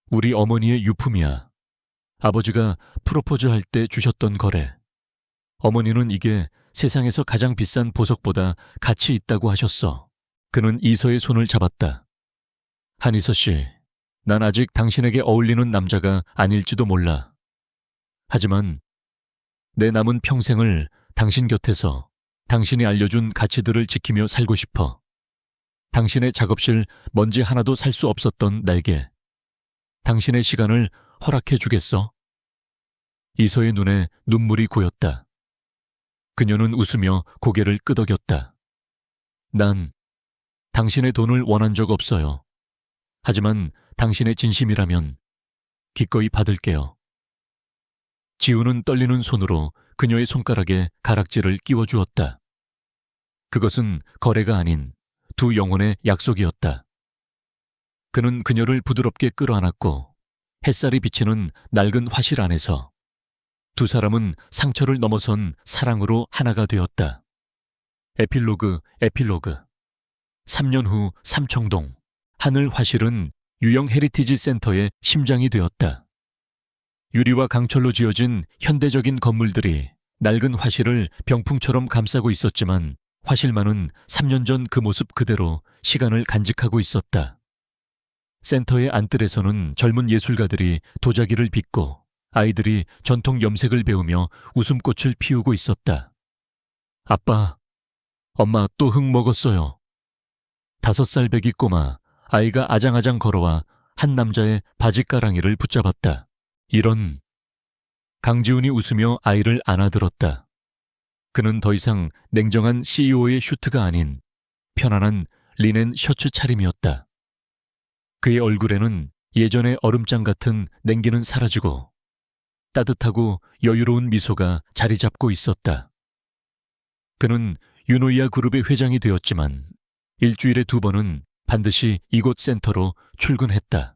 A: 우리 어머니의 유품이야. 아버지가 프로포즈할 때 주셨던 거래. 어머니는 이게 세상에서 가장 비싼 보석보다 가치 있다고 하셨어. 그는 이서의 손을 잡았다. 한이서 씨, 난 아직 당신에게 어울리는 남자가 아닐지도 몰라. 하지만 내 남은 평생을 당신 곁에서 당신이 알려준 가치들을 지키며 살고 싶어. 당신의 작업실 먼지 하나도 살 수 없었던 나에게 당신의 시간을 허락해 주겠어? 이서의 눈에 눈물이 고였다. 그녀는 웃으며 고개를 끄덕였다. 난 당신의 돈을 원한 적 없어요. 하지만 당신의 진심이라면 기꺼이 받을게요. 지우는 떨리는 손으로 그녀의 손가락에 가락지를 끼워주었다. 그것은 거래가 아닌 두 영혼의 약속이었다. 그는 그녀를 부드럽게 끌어안았고 햇살이 비치는 낡은 화실 안에서 두 사람은 상처를 넘어선 사랑으로 하나가 되었다. 에필로그. 3년 후 삼청동 하늘 화실은 유영 헤리티지 센터의 심장이 되었다. 유리와 강철로 지어진 현대적인 건물들이 낡은 화실을 병풍처럼 감싸고 있었지만 화실만은 3년 전 그 모습 그대로 시간을 간직하고 있었다. 센터의 안뜰에서는 젊은 예술가들이 도자기를 빚고 아이들이 전통 염색을 배우며 웃음꽃을 피우고 있었다. 아빠, 엄마 또 흙 먹었어요. 5살 배기 꼬마 아이가 아장아장 걸어와 한 남자의 바지가랑이를 붙잡았다. 이런. 강지훈이 웃으며 아이를 안아들었다. 그는 더 이상 냉정한 CEO의 슈트가 아닌 편안한 리넨 셔츠 차림이었다. 그의 얼굴에는 예전의 얼음장 같은 냉기는 사라지고 따뜻하고 여유로운 미소가 자리 잡고 있었다. 그는 유노이아 그룹의 회장이 되었지만 일주일에 2번은 반드시 이곳 센터로 출근했다.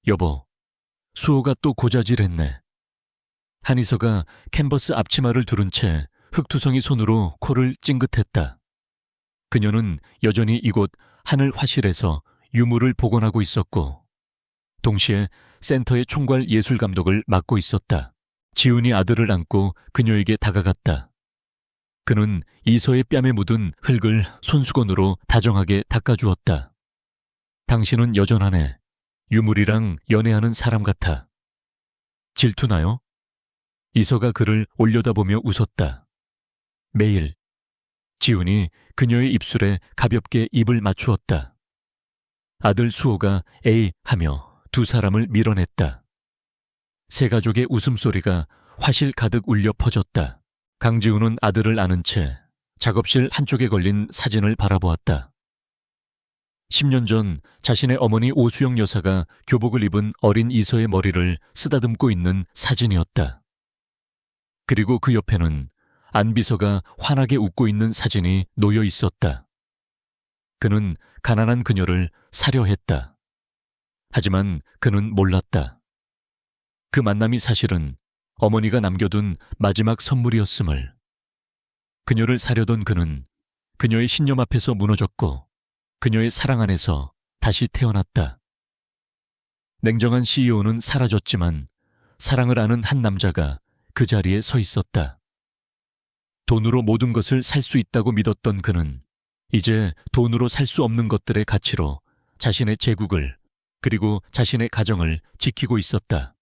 A: 여보, 수호가 또 고자질했네. 한이서가 캔버스 앞치마를 두른 채 흙투성이 손으로 코를 찡긋했다. 그녀는 여전히 이곳 하늘 화실에서 유물을 복원하고 있었고 동시에 센터의 총괄 예술감독을 맡고 있었다. 지훈이 아들을 안고 그녀에게 다가갔다. 그는 이서의 뺨에 묻은 흙을 손수건으로 다정하게 닦아주었다. 당신은 여전하네. 유물이랑 연애하는 사람 같아. 질투나요? 이서가 그를 올려다보며 웃었다. 매일. 지훈이 그녀의 입술에 가볍게 입을 맞추었다. 아들 수호가 에이 하며 두 사람을 밀어냈다. 세 가족의 웃음소리가 화실 가득 울려 퍼졌다. 강지훈은 아들을 안은 채 작업실 한쪽에 걸린 사진을 바라보았다. 10년 전 자신의 어머니 오수영 여사가 교복을 입은 어린 이서의 머리를 쓰다듬고 있는 사진이었다. 그리고 그 옆에는 안비서가 환하게 웃고 있는 사진이 놓여 있었다. 그는 가난한 그녀를 사려 했다. 하지만 그는 몰랐다. 그 만남이 사실은 어머니가 남겨둔 마지막 선물이었음을. 그녀를 사려던 그는 그녀의 신념 앞에서 무너졌고 그녀의 사랑 안에서 다시 태어났다. 냉정한 CEO는 사라졌지만 사랑을 아는 한 남자가 그 자리에 서 있었다. 돈으로 모든 것을 살 수 있다고 믿었던 그는 이제 돈으로 살 수 없는 것들의 가치로 자신의 제국을 그리고 자신의 가정을 지키고 있었다.